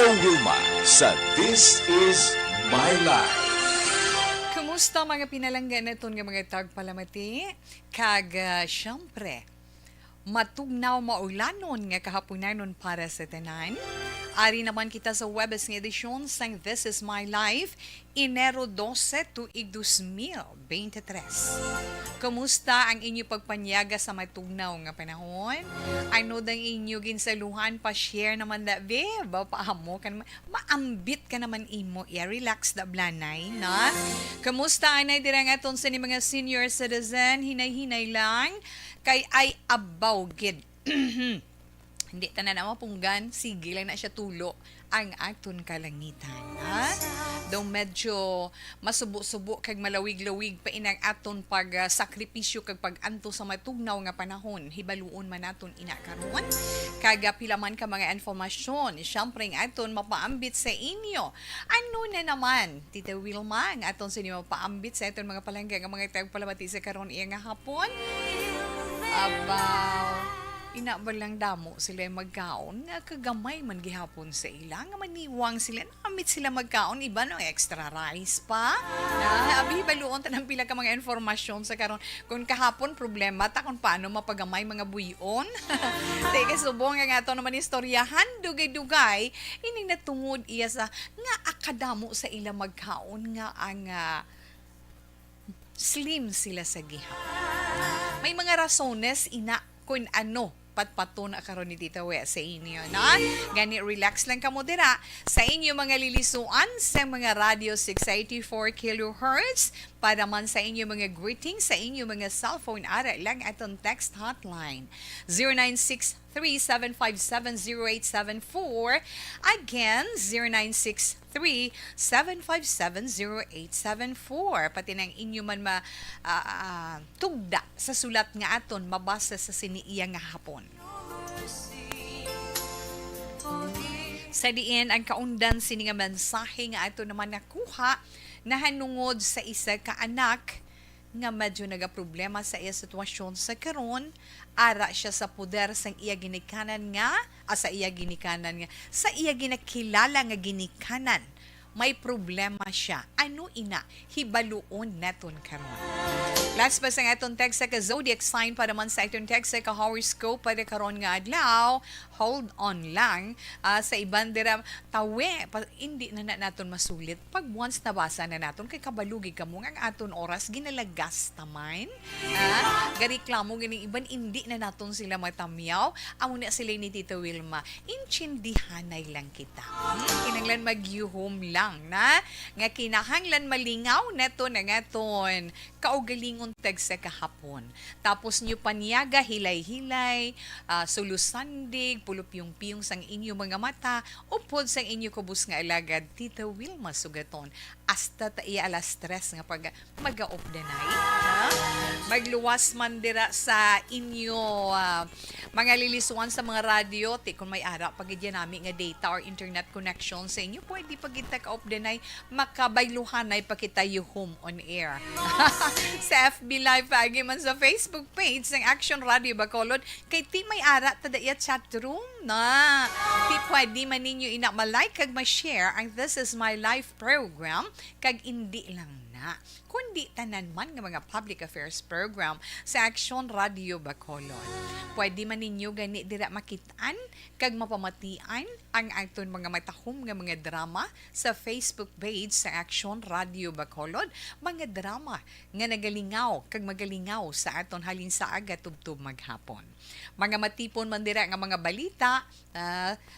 Tita Wilma sa This Is My Life. Kumusta mga pinalanggan naton nga mga tagpalamati? Siyempre, matugnaw maulanon nga kahaponanon para sa tanan. Ari naman kita sa Webes nga edisyon sang This Is My Life, Enero 12 tuig 2023. Kumusta ang inyo pagpanyaga sa matugnaw nga panahon? Ano dang inyo ginsaluhan pa share naman da be, ba paamo ka naman, maambit ka naman imo, relax da blanay, na? Kumusta anay dirang aton sa ni mga senior citizen, hinay-hinay lang, kay ay abaw gid. Hindi tanan na mapunggan, sige lang na siya tulo ang aton kalangitan. Ha? Daw medyo masubo-subo kag malawig-lawig pa inang aton pag-sakripisyo kag pag-anto sa matugnaw nga panahon. Hibaluon man naton ina karon. Kag pila man ka mga informasyon, syempre ang aton mapaambit sa inyo. Ano na naman, Tita Wilma, ang aton sa inyo mapaambit sa aton mga palangga nga mga tagpalabati sa karon iya nga hapon? About inabalang damo sila magkaon nga kagamay man gihapon sa ila nga maniwang sila namit sila magkaon iba no extra rice pa na abi baluon tanang pila ka mga informasyon sa karon kung kahapon problema ta kung paano mapagamay mga buyon teka subong nga ato naman istoryahan dugay-dugay ining natungod iya sa nga akadamo sa ila magkaon nga ang slim sila sa gihapon. May mga rasones ina kung ano patpato na karon ni Tita We sa inyo, na? Gani, relax lang kamo dira sa inyo mga lilisuan sa mga radio 684 kHz para man sa inyo mga greetings sa inyo mga cellphone ara lang atong text hotline 0963-757-0874 again 0963-757-0874 pati nang inyo man tugda sa sulat nga aton mabasa sa siniiya nga hapon. Sa diin ang kaundan sini nga mensahe nga ato naman nakuha nahanungod sa isa ka anak nga medyo nagaproblema sa iya sitwasyon sa karon ara siya sa poder sang iya ginikanan nga sa iya ginakilala nga ginikanan may problema siya. Ano ina? Hibaluon naton karon. Last pa sa atong text sa zodiac sign para man sa atong text sa horoscope para karon nga adlaw. Hold on lang sa iban dira tawe hindi na naton masulit pag once nabasa na naton kay kabalugi kamo nga ang aton oras ginalagas taman. Gareklamo gini iban hindi na naton sila matamyaw. Amo na sila ni Tita Wilma. Intindihanay lang kita. Kinanglan magyuhom lang na nga kinahanglan malingaw neto na ngaton kaugalingon tag sa kahapon. Tapos nyo panyaga hilay-hilay, sulusandig, pulupyong-piyong sang inyo mga mata, upod sang inyo kubus nga alagad, Tita Wilma sugaton. Hasta iya alas 3 nga pag mag-off the night. Magluwas man dira sa inyo mga lilisuan sa mga radio, kung may ara pagidya namin nga data or internet connection sa inyo, pwede pagita ka off the night, makabayluhanay pa kita yung home on air. Sa FB Live agi man sa Facebook page ng Action Radio Bacolod kay ti may ara tada iya chat room na ti pwede man ninyo ina malike kag ma-share ang This Is My Life program kag hindi lang na kundi tanan man nga mga public affairs program sa Action Radio Bacolod. Pwede man ninyo gani dira makitaan kag mapamatian ang aton mga matahom nga mga drama sa Facebook page sa Action Radio Bacolod, mga drama nga nagalingaw kag magalingaw sa aton halin sa aga tubtub maghapon. Mga matipon man dira nga mga balita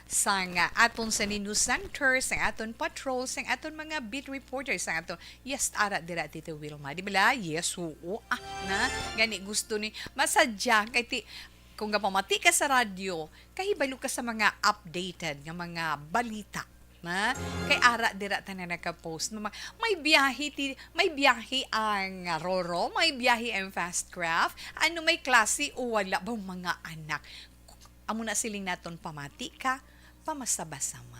sa nga aton sa news center, sa aton patrol, sa aton mga beat reporters, sa aton ara dira Tita Wilma. Di ba? Yes, oo. Na gani gusto ni masadya kay kung pamati ka sa radyo, kahibalo ka sa mga updated nga mga balita. Na kay ara dira tanan naka-post may biyahe ang Roro, may biyahe ang Fast Craft, ano may klase o wala bang mga anak. Amo na siling naton pamati ka, pamasabasaman.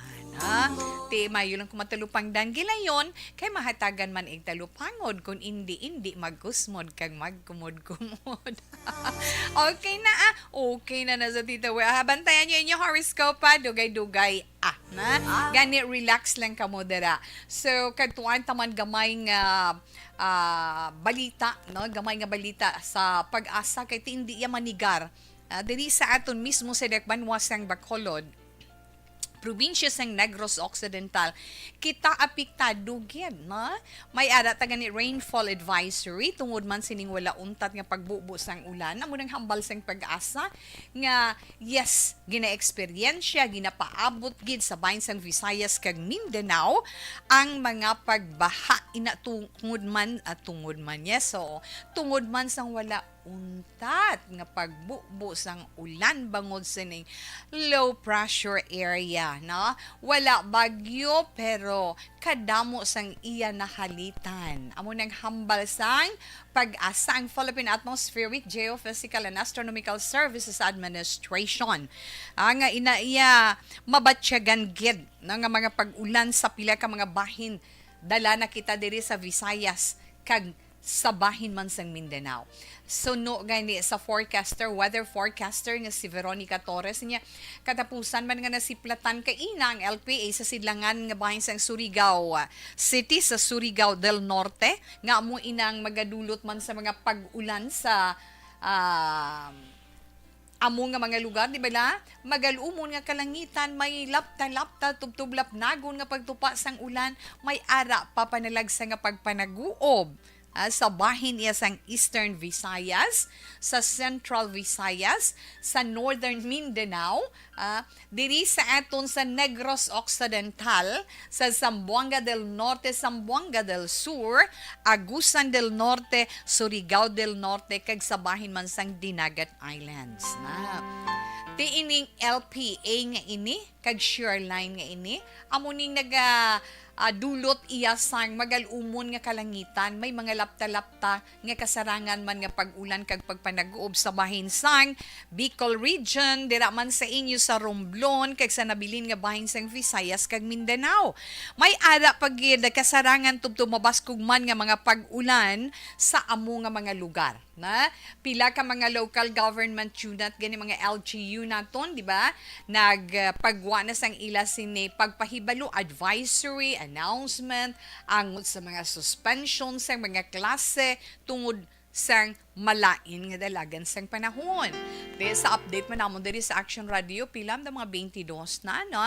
Ti mayo lang kumatalupang danggilayon kay mahatagan man ig talupangod kung hindi magkusmod kag magkumod-kumod. Okay na okay na sa Tita We. Bantayan niyo inyong horoscope pa dugay-dugay na gani relax lang ka mo dira. So kadtuan taman gamay nga balita, no, gamay nga balita sa pag-asa kay hindi ya manigar. Diri sa aton mismo sa Dakbanwa sang Bacolod, probinsya sang Negros Occidental, kita apektado gyud, no? May ara ta gani rainfall advisory tungod man sining wala untat nga pagbubo sang ulan. Amo nang hambal sang pag-asa nga yes, gina-eksperyensya, ginapaabot gid sa bahin sang Visayas kag Mindanao ang mga pagbaha ina tungod man yes, so tungod man sang wala untat nga pagbubo sang ulan bangod sining low pressure area, no? Wala bagyo pero kadamo sang iya nahalitan. Amo nang hambal sang pag-asa ang Philippine Atmospheric, Geophysical and Astronomical Services Administration. Nga iya mabatsyagan gid nga mga pag-ulan sa pila ka mga bahin dala na kita diri sa Visayas kag sa bahin man sang Mindanao. So no gani sa weather forecaster nga si Veronica Torres niya katapusan man nga nasiplatan kay ina ang LPA sa sidlangan nga bahin sang Surigao City sa Surigao del Norte nga amo inang magadulot man sa mga pag-ulan sa amo nga mga lugar, di ba la? Magalumon nga kalangitan, may lapta-lapta, tubtub-lapnagon nga pagtupa sang ulan, may ara pa panalagsa nga pagpanaguob. Sa bahin iya sang Eastern Visayas, sa Central Visayas, sa Northern Mindanao, diri sa aton sa Negros Occidental, sa Zamboanga del Norte, Zamboanga del Sur, Agusan del Norte, Surigao del Norte, kag sa bahin man sang Dinagat Islands. Ti ining LPA nga ini, kag Shoreline nga ini, amo ning dulot iya sang magalumon nga kalangitan, may mga lapta-lapta nga kasarangan man nga pag-ulan kag pagpanaguob sa bahin sang Bicol region, dira man sa inyo sa Romblon kag sa nabilin nga bahin sang Visayas kag Mindanao. May ara pagid kasarangan tubto mabaskog man nga mga pag-ulan sa amo nga mga lugar. Na pila ka mga local government unit gani mga LGU naton, di ba, nagpagwa na sang ila sini pagpahibalo advisory announcement angod sa mga suspension sa mga klase tungod sang malain nga dalagan sang panahon. Dahil sa update man namon diri sa Action Radio, pilam na mga 22 na, no?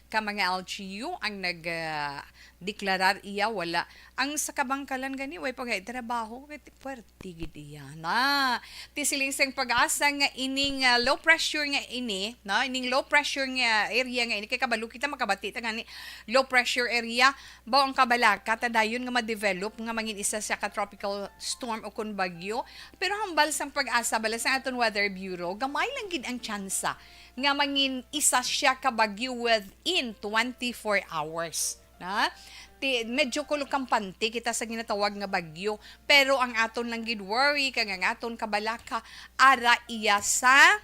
Ka mga LGU ang nag-deklarar iya wala. Ang sa kabangkalan gani, way pag-trabaho, puwerte gid iya, na. Tisiling sang pag-asa nga ining low pressure nga ini, no? Ining low pressure nga area nga ini, kay kabalo kita makabati ta gani, low pressure area, baw ang kabalaka, tadayon nga ma-develop, nga mangin isa sa ka-tropical storm o kun bagyo. Pero hambal sang pag-asa bala sa aton Weather Bureau, gamay lang gid ang tsansa nga mangin isa siya ka bagyo within 24 hours. Na? Medyo kulukampante kita sa ginatawag nga bagyo, pero ang aton lang gid worry kag ang aton kabalaka ara iya sa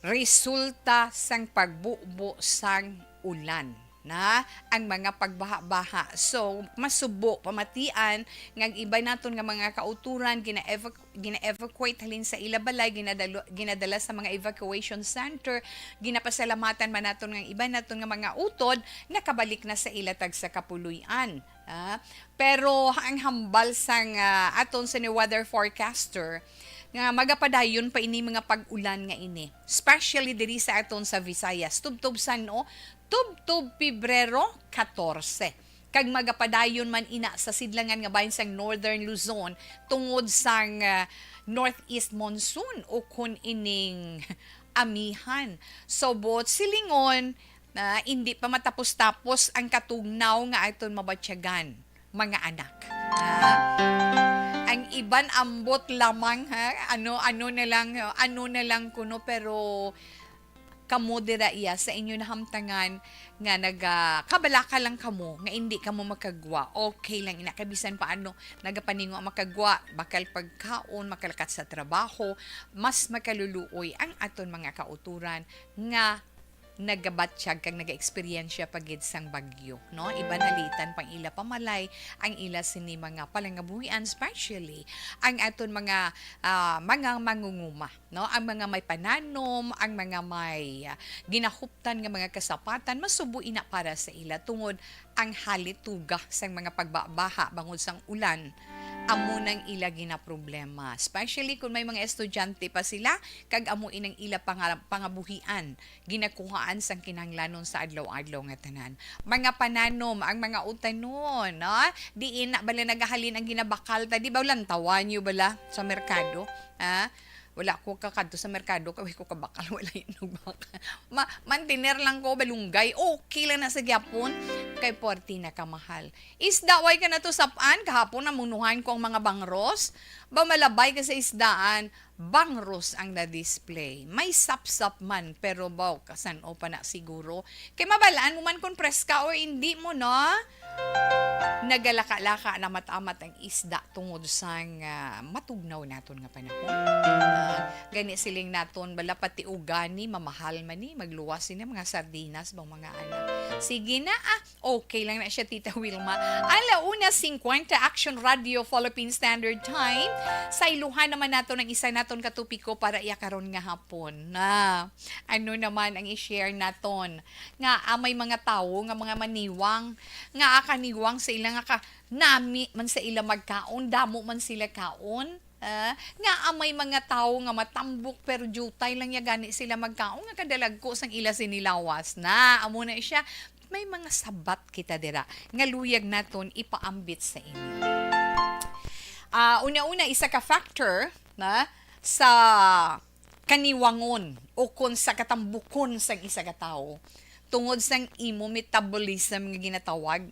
resulta sang pagbubo sang ulan, na ang mga pagbaha-baha. So masubo pamatian nga iba naton nga mga kauturan gina-evacuate halin sa ilabalay, ginadala sa mga evacuation center, ginapasalamatan man naton nga iba naton nga mga utod nakabalik na sa ilatag sa kapuluyan. Pero ang hambal sang aton sa ni weather forecaster nga magapadayon pa ini mga pag-ulan nga ini, especially diri sa aton sa Visayas, tubtob Pebrero 14. Kag magapadayon man ina sa sidlangan nga bahin sang Northern Luzon tungod sang northeast monsoon o kun ining amihan. So both silingon na hindi pa matapos-tapos ang katugnaw nga aton mabatsyagan, mga anak. Ang iban ambot lamang ano na lang kuno, pero kamo dira iya sa inyo nahamtangan nga nagkabalaka lang kamo nga hindi kamo makagwa, okay lang ina, kabisan paano nagapaningo ang makagwa, bakal pagkaon, makalakat sa trabaho, mas makaluluoy ang aton mga kauturan nga nagabatsyag kag naga-eksperyensya pagid sang bagyo, no? Iba nalitan pang ila pamalay, ang ila sini mga palangabuhian, especially ang aton mga mangunguma, no? Ang mga may pananom, ang mga may ginahuptan nga mga kasapatan, masubo ina para sa ila tungod ang halituga sang mga pagbabaha bangod sang ulan amo nang ila gina problema, especially kung may mga estudyante pa sila kag amo inang ila pangabuhian ginakuhaan sang kinahanglanon sa adlaw-adlaw nga tanan. Mga pananom, ang mga utanon, no? Diin na bala nagahalin ang ginabakal ta, di ba lantawan nyo bala sa merkado, ha? Wala ko kakadto sa merkado, kaway ko kabakal, wala yung bakal. Mantiner lang ko, balunggay, okay lang na sa gyapon, kay 40 na kamahal. Isda, way ka na to sapaan, kahapon namunuhan ko ang mga bangros, ba malabay ka sa isdaan, bangros ang na-display. May sap-sap man, pero baw, kasan o pa na siguro. Kay mabalaan mo man kung preska o hindi mo, no? Nagalaka-laka na matamat ang isda tungod sang matugnaw naton nga panahon. Gani siling naton bala pati ugani mamahal man ni magluwas ni mga sardinas bang mga anak. Sige na okay lang na siya Tita Wilma. Alauna 50 Action Radio Philippine Standard Time. Sa iluhan naman nato ng isa naton katupiko para iyakaron nga hapon. Ano naman ang i-share naton nga may mga tawo nga mga maniwang nga kaniwang sa ilang nga nami man sa ila magkaon, damo man sila kaon. Nga may mga tao nga matambok pero jutay lang ya gani sila magkaon nga kadalagko sang ila sinilawas na amo na siya. May mga sabat kita dira nga luyag naton ipaambit sa inyo. Una-una isa ka factor na sa kaniwangon o kun sa katambukon sang isa ka tawo tungod sang imo metabolism nga ginatawag.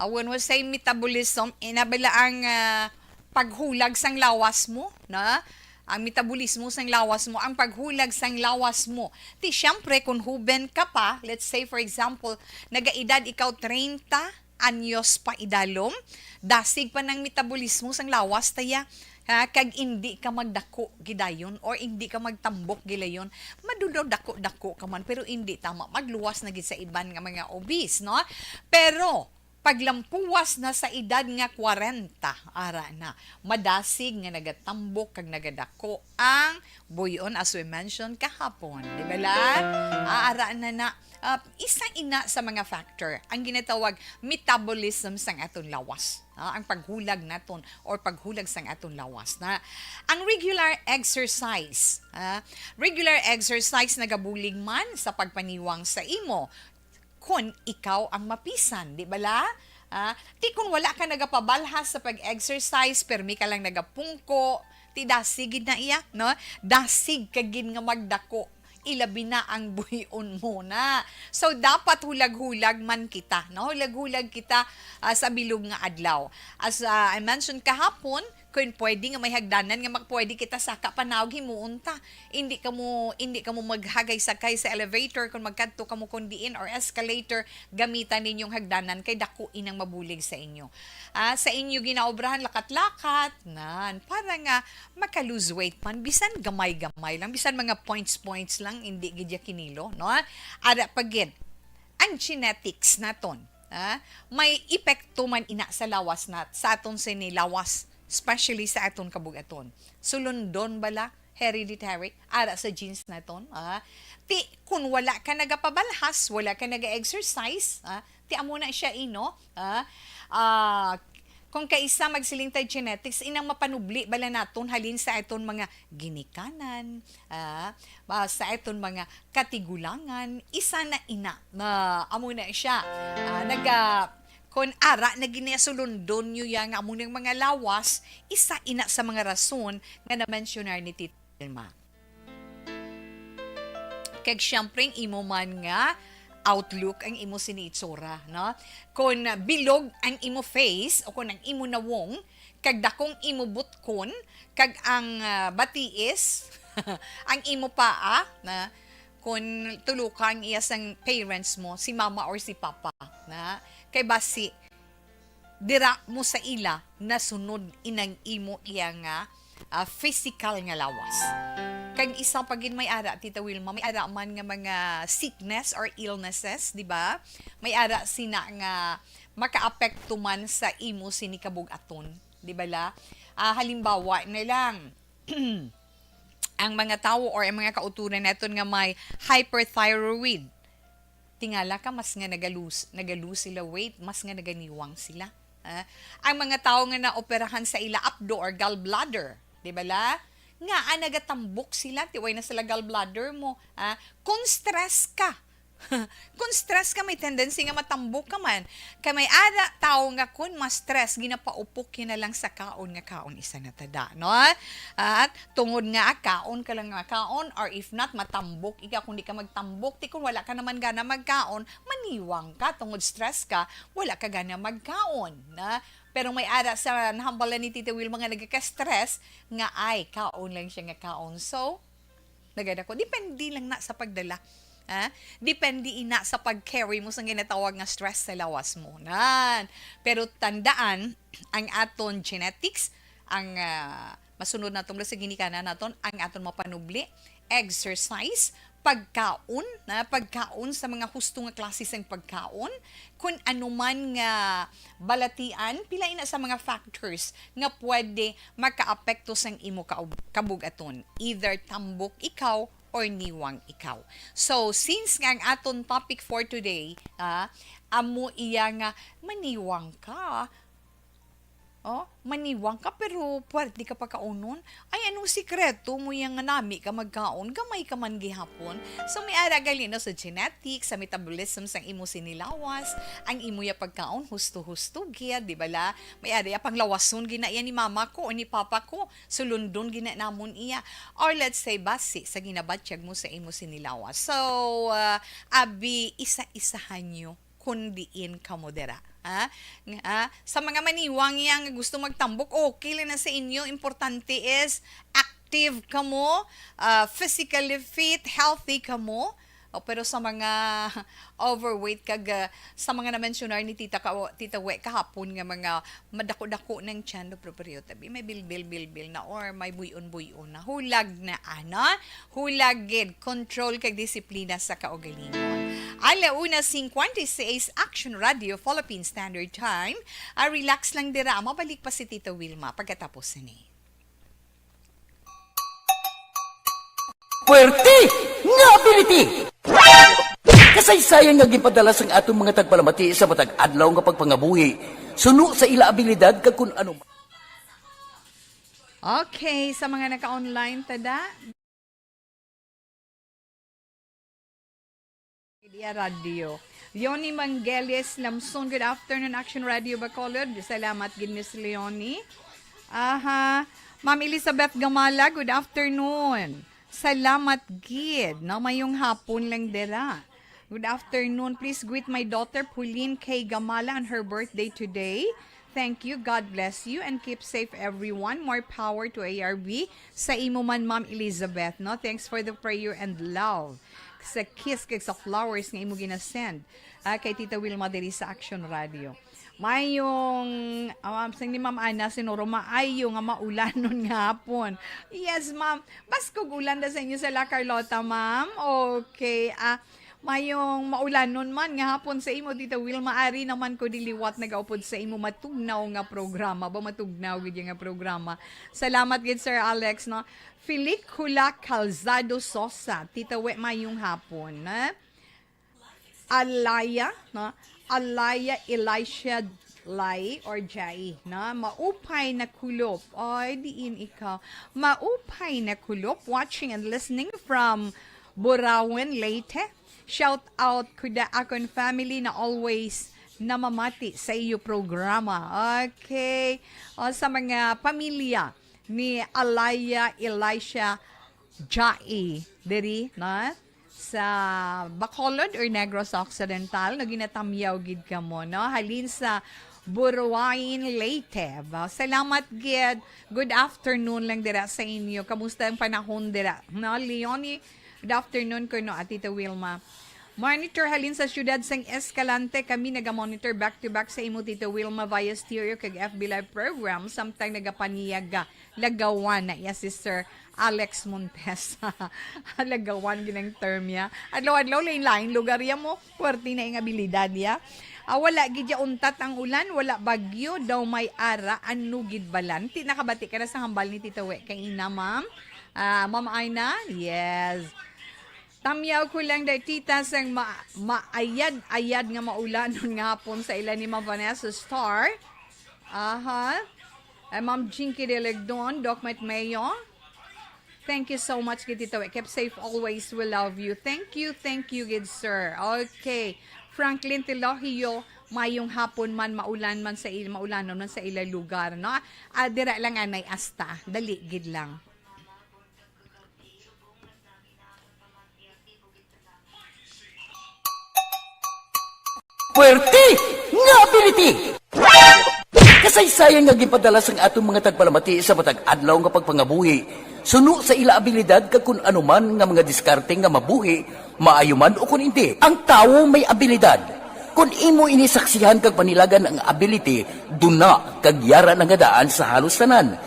When we say metabolism, inabala ang paghulag sang lawas mo, na? Ang metabolismo sang lawas mo, ang paghulag sang lawas mo. Ti syempre kung huben ka pa, let's say for example, nagaedad ikaw 30 anyos pa idalom, dasig pa ng metabolismo sang lawas taya. Kag hindi ka magdako gidayon or hindi ka magtambok gilayon, madudaw dako-dako ka man pero hindi tama magluwas na gid sa iban nga mga obese, no? Pero paglampuwas na sa edad nga 40 ara na madasig nga nagatambok kag nagadako ang buyon as we mentioned kahapon, di ba la? Ara na isa ina sa mga factor ang ginatawag metabolism sang aton lawas, ang paghulag naton or paghulag sang aton lawas na ang regular exercise nagabulig man sa pagpaniwang sa imo kung ikaw ang mapisan, di ba la? Ti kung wala ka nagapabalhas sa pag-exercise, permi ka lang nagapungko, ti dasigid na iya, no? Dasig kagid nga magdako, ilabi na ang buhion mo na. So, dapat hulag-hulag man kita, no? Hulag-hulag kita sa bilog nga adlaw. As I mentioned kahapon, kung pwede nga may hagdanan nga magpwede kita saka panawag himuunta. Hindi ka mo maghagay sakay sa elevator kung magkadto ka mo kundiin or escalator, gamitan ninyong hagdanan kay dako inang mabulig sa inyo. Sa inyo ginaobrahan lakat-lakat nan para nga maka-lose weight man bisan gamay-gamay lang, bisan mga points lang, hindi gid ya kinilo, no? Ara pagid ang genetics naton, may epekto man ina sa lawas sa aton sinilawas, especially sa aton kabugaton. Sulundon bala, hereditary, ara sa genes naton. Ti, kung wala ka nagapabalhas, wala ka naga-exercise, ti amo na siya ino. Kung kaisa magsilingtay genetics, inang mapanubli bala naton halin sa aton mga ginikanan, sa aton mga katigulangan, isa na ina na amo na siya. Kung ara na ginasulundon nyo yang amo ng mga lawas, isa ina sa mga rason nga na-mentionar ni Tita Wilma. Kag siyempre, imo man nga outlook ang imo sinitsura, no? Kung bilog ang imo face o kung ang imo nawong, kag dakong imo butkon, kag ang batiis, ang imo paa, na kung tulukan iya sang parents mo, si mama or si papa, na kay basi dira mo sa ila nasunod inang imo iya nga physical nga lawas. Kag isa pagin may ara, Tita Wilma, may ara man nga mga sickness or illnesses, di ba? May ara sina nga makaapekto man sa imo sinikabug-aton, di ba la? Halimbawa na lang, ang mga tao or ang mga kauturan naton nga may hyperthyroid, tingala ka mas nga nagalus sila weight, mas nga naganiwang sila. Ang mga tao nga naoperahan sa ila apdo or gallbladder, di ba la? Nga nagatambok sila, tiway na sila gallbladder mo. Kung stress ka, kung stress ka, may tendency nga matambok ka man. Kaya may ada tao nga kung mas stress, ginapaupok yun na lang sa kaon nga kaon isa na tada. No? At tungod nga kaon ka lang nga kaon, or if not, matambok ika. Kung di ka magtambok, di kung wala ka naman gana magkaon, maniwang ka. Tungod stress ka, wala ka gana magkaon. Na? Pero may ara sa nahambalan ni Tita Will, mga nagka-stress, nga ay, kaon lang siya nga kaon. So, nagada ko, depende lang na sa pagdala. Depende ina sa pag-carry mo sa ginatawag nga stress sa lawas mo. Pero tandaan, ang aton genetics, ang masunod na itong sa ginikanan naton, ang aton mapanubli, exercise, pagkaon sa mga husto nga klase ng pagkaon, kung anuman nga balatian, pila ina sa mga factors nga pwede makaapekto sa imo kabug-aton. Either tambok ikaw or niwang ikaw. So, since nga ang aton topic for today, amo iya nga maniwang ka, maniwang ka pero pwede ka pa kaunon. Ay, anong sikreto mo yung nga nami ka magkaon? Gamay ka man gihapon. So, may aragali na sa genetics, sa metabolism sang imo sinilawas, ang imo ya pagkaon, husto-husto gya, di ba la? May area pang lawason gina iya ni mama ko o ni papa ko. Sulundon gina namon iya. Or let's say, basi, sa ginabatsyag mo sa imo sinilawas. So, abi, isa-isahan nyo kundiin kamodera. Sa mga maniwang yang gusto magtambok, okay lang na sa inyo. Importante is active ka mo, physically fit, healthy ka mo. Pero sa mga overweight sa mga na-mentionar ni Tita We kahapon nga mga madako-dako ng tiyan, pero tabi may bil na or may buyon na. Hulag na hulagid, control kag disiplina sa kaugalingon. Alauna 56 Action Radio Philippine Standard Time. Relax lang dira, mabalik pa si Tita Wilma pagkatapos ni. Puwerte nga ability! Kasaysayan nga gipadala sang atong mga tagpalamati sa matag adlaw nga pagpangabuhi. Suno sa ila abilidad kag kun ano. Okay, sa mga naka-online tada, Media Radio. Leonie Mangeles Lamson, good afternoon, Action Radio Bacolod. Salamat, gid Miss Leonie. Ma'am Elizabeth Gamala, good afternoon. Salamat, gid. Mayong hapon lang dira. Good afternoon. Please greet my daughter, Pauline K. Gamala, on her birthday today. Thank you. God bless you and keep safe everyone. More power to ARB. Sa imo man, Ma'am Elizabeth. Thanks for the prayer and love. Sa kiss kag sa flowers nga imo ginasend kay Tita Wilma diri sa Action Radio. Mayong sang ni Ma'am Ana sinuro maayo nga maulanon nga hapon. Yes, Ma'am. Baskog ulan da sa inyo sa La Carlota, Ma'am. Okay. Mayong maulanon man nga hapon sa imo, Tita Wilma. Ari naman ko diliwat nagaupod sa imo matugnaw nga programa. Matugnaw gid nga programa. Salamat gid Sir Alex, no. Felicula Calzado Sosa. Tita We mayong hapon, na. Alaya, no. Alaya Elisha Lai or Jai, na maupay na kulop. Ay, diin ikaw. Maupay na kulop, watching and listening from Burawen, Leyte. Shout out kuda akon family na always namamati sa iyo programa. Okay. Sa mga pamilya ni Alaya Elisha Jai, diri, na? Sa Bacolod or Negros Occidental, na ginatamyaw gid ka mo, no? Halin sa Burawen, Leyte. Salamat gid. Good afternoon lang dira sa inyo. Kamusta ang panahon dira? No, Leonie, good afternoon ko no, Tita Wilma. Monitor halin sa syudad sang Escalante, kami naga-monitor back-to-back sa imo Tito Wilma via stereo kag FB Live program, samtang nagapaniyaga lagawan na iya Sister Alex Montes. Lagawan ginang term ya. Adlaw-adlaw lain-lain lugar ya mo, kwarti na ing abilidad ya. Wala gidya untat ang ulan, wala bagyo, daw may ara, anu gid balan. Ti nakabati ka na sa hambal ni Tito We kay ina ma'am. Ma'am Aina, yes. Tamyaw ko lang dahil tita sang maayad-ayad nga maulanon nga hapon sa ilan ni Ma'am Vanessa Star. Ma'am Jinky de Legdon, Doc Met Mayo. Thank you so much, Kitito. Keep safe always. We love you. Thank you, good sir. Okay. Franklin Tilohio, mayong hapon man, maulanon man sa ila lugar, no? Dira lang anay asta. Dali, gid lang. Puwerte nga ability! Kasaysayan nga gipadala sang atong mga tagpalamati sa matag adlaw nga pagpangabuhi. Suno sa ila abilidad kag kun anuman nga mga diskarte nga mabuhi, maayo man o kun hindi. Ang tawo may abilidad. Kung imo inisaksihan kag panilagan ang ability, duna kag yara nga daan sa halos tanan.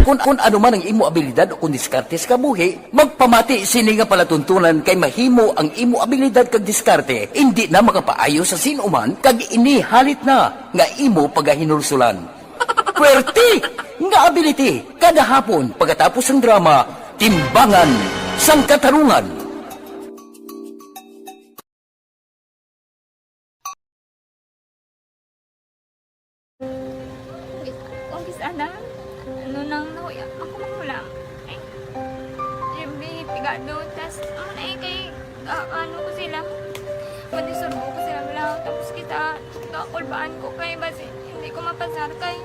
Kung ano man ang imo abilidad o kung diskarte sa kabuhi, magpamati sini nga palatuntunan kay mahimo ang imo abilidad kag diskarte, hindi na makapaayo sa sinuman kag inihalit na nga imo pagahinulsulan. Puwerte nga ability, kada hapon pagkatapos ng drama, timbangan sang katarungan. Sana, ano nang nahuya, ako makulang. Ay, siyempre, pigado, tas, kay, ano ko sila, manisurbo ko sila lang, tapos kita, kakulbaan ko kay, basi, hindi ko mapasar kay.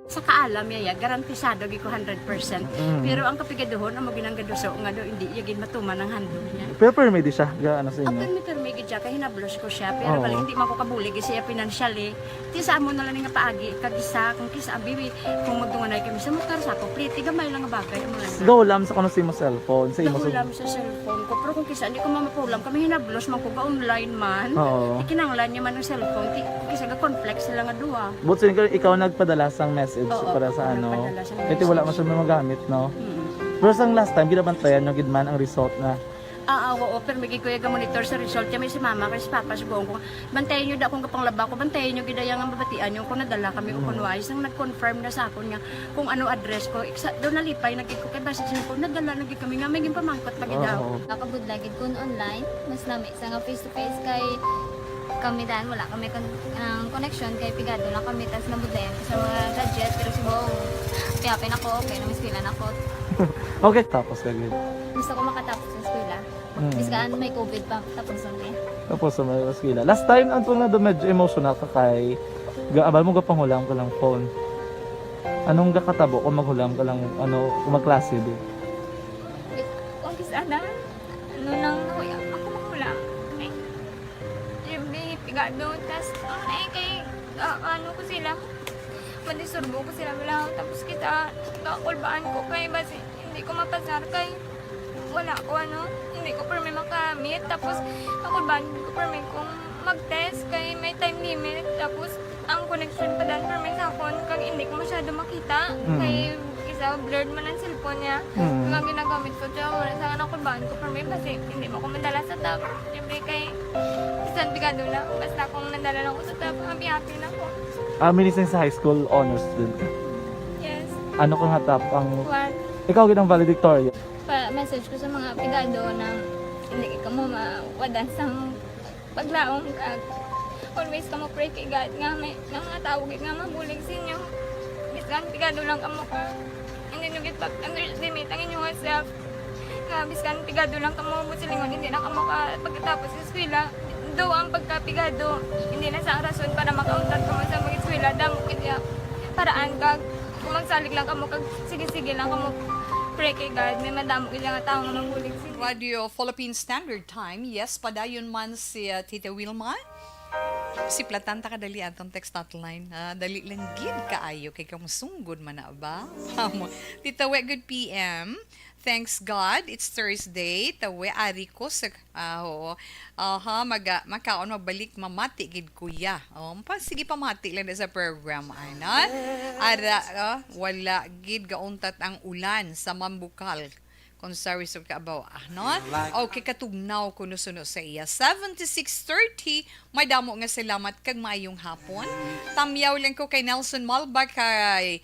Sa kaalam yaya, garantisado gi ko 100%. Pero ang kapigaduhon, ang maginanggaduso nga do hindi yagin matuman ang handog niya. Pero permedi siya, gaano sa Ang inyo? permi gid siya kay hinablos ko siya, pero Oo. balik hindi man ko kabulig siya financially. Ti sa amo na lang nga paagi kag isa kung kisa abiwi kung magdunganay kami sa motor sa ko, pliti gamay lang nga bagay amo lang. Gawlam sa kuno sa imo cellphone, sa imo Nakulam sa cellphone ko, pero kung kisa hindi ko mamapulam, kami hinablos man ko ga online man. Oo. Ikinanglan niya man ang cellphone, ti kisa ga conflict sila nga duwa. But so, ikaw nagpadala sang message Oo, para sa ako ano. nagpadala sang Kasi wala message. man siya magamit, no? Mm. Pero sang last time, ginabantayan nyo gidman ang result na. Oo, pero may kuya ga monitor sa result. Kami si mama, kasi si papa, si buong ko. Bantayan nyo da kung kapang laba ko, bantayan nyo gidayang ang babatian nyo kung nadala kami o kung wais. Ang nag-confirm na sa akin nga kung ano address ko. Doon nalipay, nagig ko kay basis ko, nadala nagig kami nga, may pamangkot pag daw. Oo. Nakabudlagid kun online, mas nami sa nga face to face kay kami dan wala kami connection kay pigado lang kami tas nabudlayan ko sa mga gadget pero si Bong piyapin ako okay na miskilan ako Okay, tapos kagid. gusto ko makatapos sa eskwela biskaan may COVID pa tapos niya Tapos sa mga skila. Last time, anto na do medyo emotional ka kay abal mo gapanghulam ka lang phone. Anong gakatabo kung maghulam ka lang, ano, kung magklase di? kung sana ano nang nahuya ako makulang ay siyempre pigado tas kay ano ko sila manisurbo ko sila lang tapos kita kakulbaan ko kay basi hindi ko mapasar kay wala ko ano hindi ko pa may makamit. Tapos ako ba, hindi ko pa may kung mag-test kay may time limit. Tapos ang connection pa dan per may sakon kag hindi ko masyado makita. Kay isa blurred man ang cellphone niya. Nga ginagamit ko siya, wala sa anak ko ba ko per may kasi hindi mo ko madala sa tab. Siyempre kay isang bigado lang. Basta kung nadala lang ko sa tab, happy na ako. Minsan sa high school, honors student ka. Yes. Ano kang hatap ang... One. Ikaw ginang valedictorian. Message ko sa mga pigado na hindi ka mo mawadan sang paglaong kag always ka mo pray kay God nga may mga tawag nga mabulig sa inyo. Biskan pigado lang kamo ka. Hindi nyo get back underestimate ang inyong self. Nga biskan pigado lang kamo mo silingon hindi na kamo ka pagkatapos sa eskwela. Do ang pagkapigado hindi na sa rason para makauntat kamo sa mga eskwela damo kaya paraan kag kung magsalig lang kamo kag sige-sige lang kamo pray kay God, may madamo ilang tao nga mabulig sa Radio Philippine Standard Time. Yes, padayon man si Tita Wilma. Si Platanta kadali atong text hotline. Dali lang gid kaayo kay kamusunggod man na ba? Tita We, good PM. Thanks God, it's Thursday. Tawe ari ko sa makaon mabalik mamati gid kuya. Sige pamati lang na sa program ana. Ara wala gid gauntat ang ulan sa Mambukal. Kung sorry sa kaabaw, no? Okay, katugnaw ko nusuno sa iya. 76:30, may damo nga salamat kag maayong hapon. Tamyaw lang ko kay Nelson Malba kay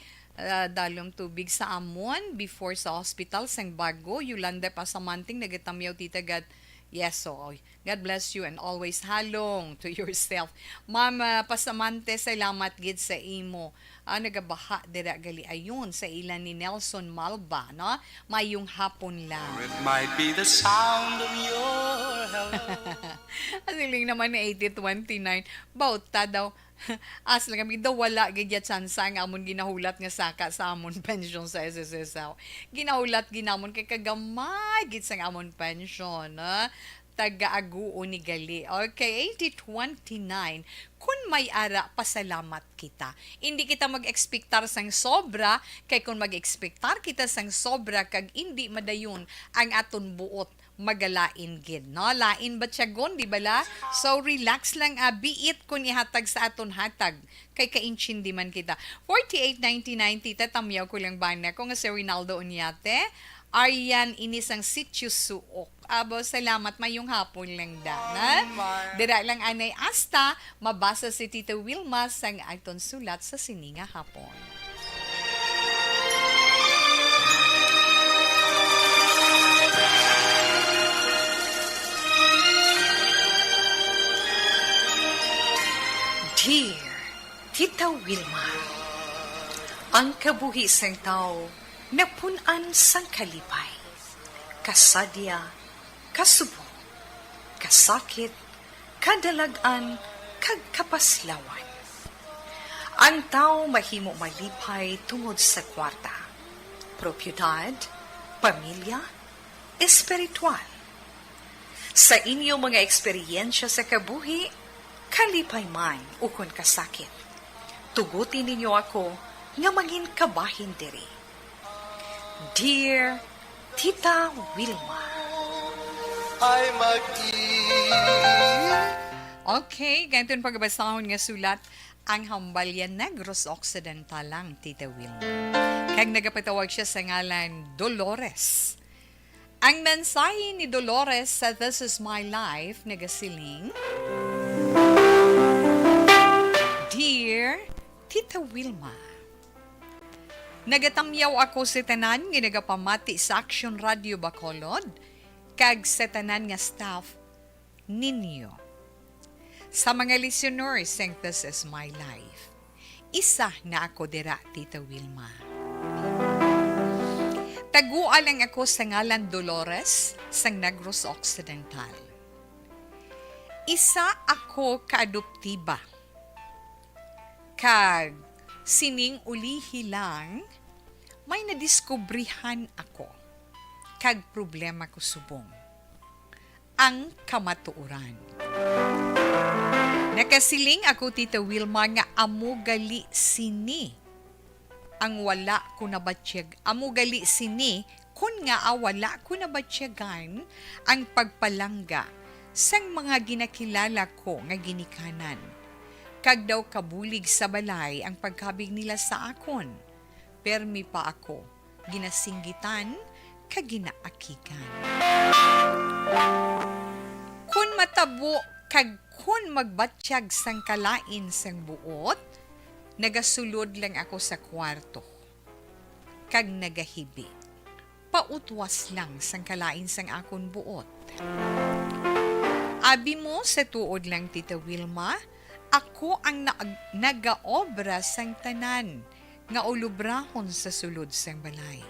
dalom tubig sa amon before sa hospital sang bago. Yolanda Pasamanting nagatamyaw tita God. Yes, so God bless you and always halong to yourself. Ma'am Pasamante, salamat gid sa imo. Nagabaha dira gali ayon sa ilan ni Nelson Malba, no? Mayong hapon lang. Or it might be the sound of your hello. Asiling naman ni 8029, bauta daw. As lang kami daw wala gidya tsansa nga amon ginahulat nga saka sa amon pension sa SSSL. Ginahulat ginamon kay kagamay gid sa amon pension, taga-aguo ni gali. Okay, 8029. Kung may ara, pasalamat kita. Hindi kita mag-expectar sang sobra, kay kung mag-expectar kita sang sobra, kag hindi madayon ang aton buot magalain gid, no? Lain ba tiyagon, di bala? So, relax lang, biit kung ihatag sa aton hatag. Kay kainchindi man kita. 4899, tita, tamyaw ko lang ba na kung si Rinaldo Unyate, Aryan inisang sityo suok. Abo, salamat mayong hapon lang da. Dira lang anay asta, mabasa si Tita Wilma sang aton sulat sa sininga hapon. Dear Tita Wilma, ang kabuhi sang tao napunan sang kalipay, kasadya, kasubo, kasakit, kadalagan, kag kapaslawan. Ang tao mahimo malipay tungod sa kwarta, propiedad, pamilya, espiritual. Sa inyo mga eksperyensya sa kabuhi, kalipay man ukon kasakit. Tugutin ninyo ako nga maging kabahin diri. Dear Tita Wilma. Ay Okay, ganito yung pagbasahon nga sulat ang Hambalyan Negros Occidental lang, Tita Wilma. Kag nagapatawag siya sa ngalan Dolores. Ang mensahe ni Dolores sa This Is My Life nagasiling, Dear Tita Wilma, nagatamyaw ako sa tanan nga nagapamati sa Action Radio Bacolod kag sa tanan nga staff ninyo. Sa mga listeners ng This Is My Life, isa na ako dira, Tita Wilma. Taguan lang ako sa ngalan Dolores sang Negros Occidental. Isa ako kaadoptiba. Kag sining ulihi lang, may nadiskubrihan ako. Kag problema ko subong. Ang kamatuoran. Nakasiling ako, Tita Wilma, nga amugali sini ang wala ko nabatsyag. Amugali sini kun nga wala ko na batsyagan ang pagpalangga sang mga ginakilala ko nga ginikanan. Kag daw kabulig sa balay ang pagkabig nila sa akon. Permi pa ako, ginasinggitan, kag ginaakikan. Kun matabo kag kun magbatsyag sang kalain sang buot, nagasulod lang ako sa kwarto. Kag nagahibi. Pautwas lang sang kalain sang akon buot. Abi mo sa tuod lang, Tita Wilma, ako ang nagaobra sang tanan nga ulubrahon sa sulod sang balay.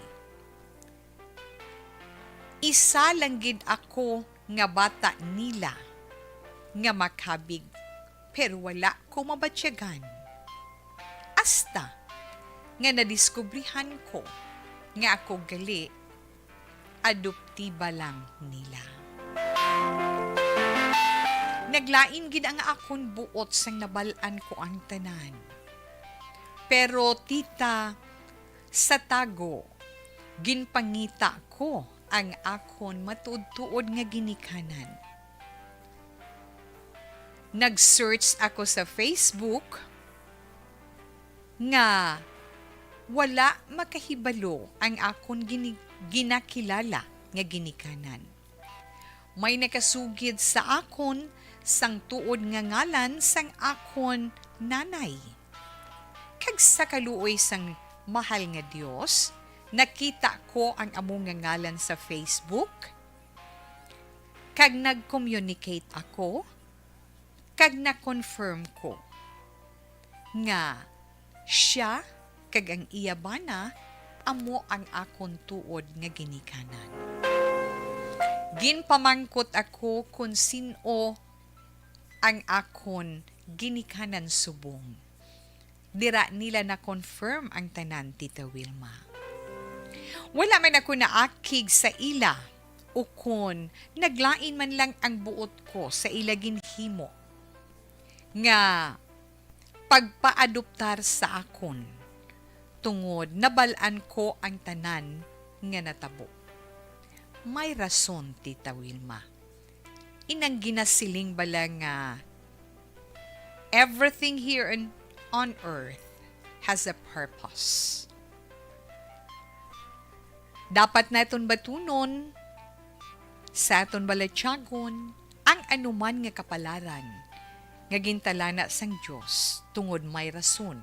Isa lang gid ako nga bata nila nga makabig, pero wala ko mabatsyagan. Asta nga nadiskubrihan ko nga ako gali, adoptiba lang nila. Naglain gid ang akon buot sang nabalaan ko ang tanan. Pero tita, sa tago, ginpangita ko ang akon matuod-tuod nga ginikanan. Nag-search ako sa Facebook nga wala makahibalo ang akon ginakilala nga ginikanan. May nakasugid sa akon sang tuod nga ngalan sang akon nanay. Kag sa kaluoy sang mahal nga Dios, nakita ko ang among nga ngalan sa Facebook. Kag nag-communicate ako, kag na-confirm ko nga siya kag ang iya bana amo ang akon tuod nga ginikanan. Ginpamangkot ako kung sino ang akon ginikanan subong. Dira nila na-confirm ang tanan, Tita Wilma. Wala man ako naakig sa ila o kung naglain man lang ang buot ko sa ila ginhimo nga pagpaadoptar sa akon tungod nabalaan ko ang tanan nga natabo. May rason, Tita Wilma. Inang ginasiling bala nga everything here on earth has a purpose. Dapat naton batunon sa aton balatyagon ang anuman nga kapalaran nga gintalana sang Dios tungod may rason.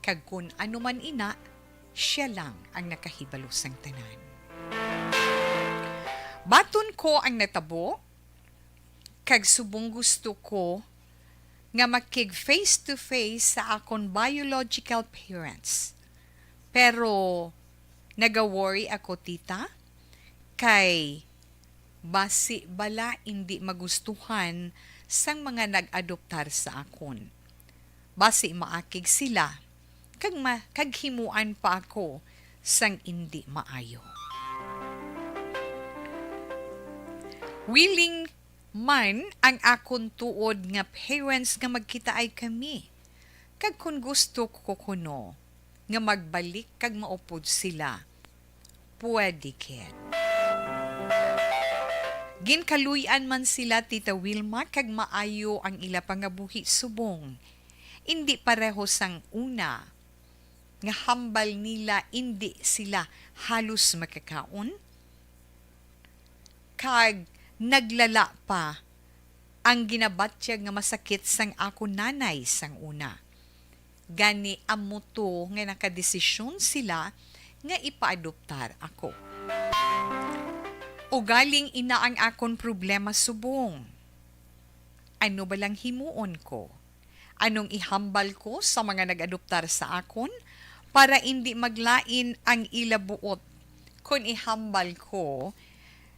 Kag kun anuman ina, siya lang ang nakahibalo sang tanan. Baton ko ang natabo, kag subong gusto ko nga makig face to face sa akon biological parents. Pero nagaworry ako, tita, kay basi bala hindi magustuhan sang mga nag-adoptar sa akon. Basi maakig sila, kag himuan pa ako sang hindi maayo. Willing man ang akon tuod nga parents nga magkita ay kami. Kag kung gusto ko kuno nga magbalik kag maupod sila, pwede kid. Ginkaluyan man sila, Tita Wilma, kag maayo ang ila pangabuhi subong. Indi pareho sang una, nga hambal nila indi sila halos makakaon. Kag naglala pa ang ginabatyag nga masakit sang ako nanay sang una. Gani amuto nga nakadesisyon sila nga ipaadoptar ako. Ugaling ina ang akon problema subong. Ano balang himuon ko? Anong ihambal ko sa mga nag-adoptar sa akon para hindi maglain ang ilabuot kung ihambal ko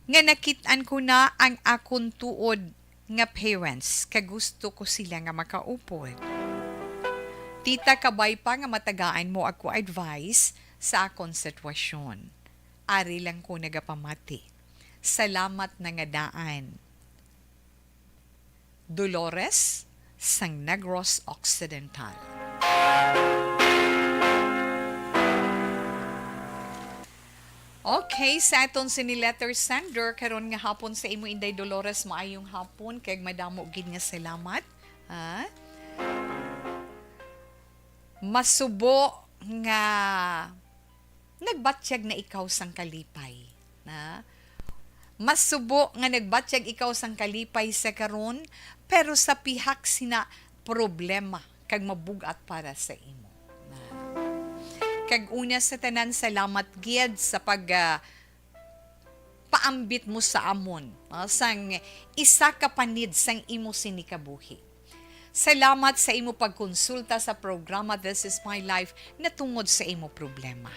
nga nakitaan ko na ang akon tuod nga parents kagusto ko sila nga makaupod. Tita, kabay pa nga matagaan mo ako advice sa akong sitwasyon. Ari lang ko nagapamati. Salamat na nga daan. Dolores sang Negros Occidental. Okay, sa aton si ni letter sender karon nga hapon sa imo Inday Dolores, maayong hapon kay madamo gid nga salamat. Ha? Masubo nga nagbatsyag na ikaw sang kalipay. Na? Masubo nga nagbatsyag ikaw sang kalipay sa karon, pero sa pihak sina problema kag mabugat para sa imo. Na? Kag una sa tanan, salamat gid sa paambit mo sa amon. Sang isa ka panid sang imo sinikabuhi. Salamat sa imo pagkonsulta sa programa This is My Life na tungod sa imo problema.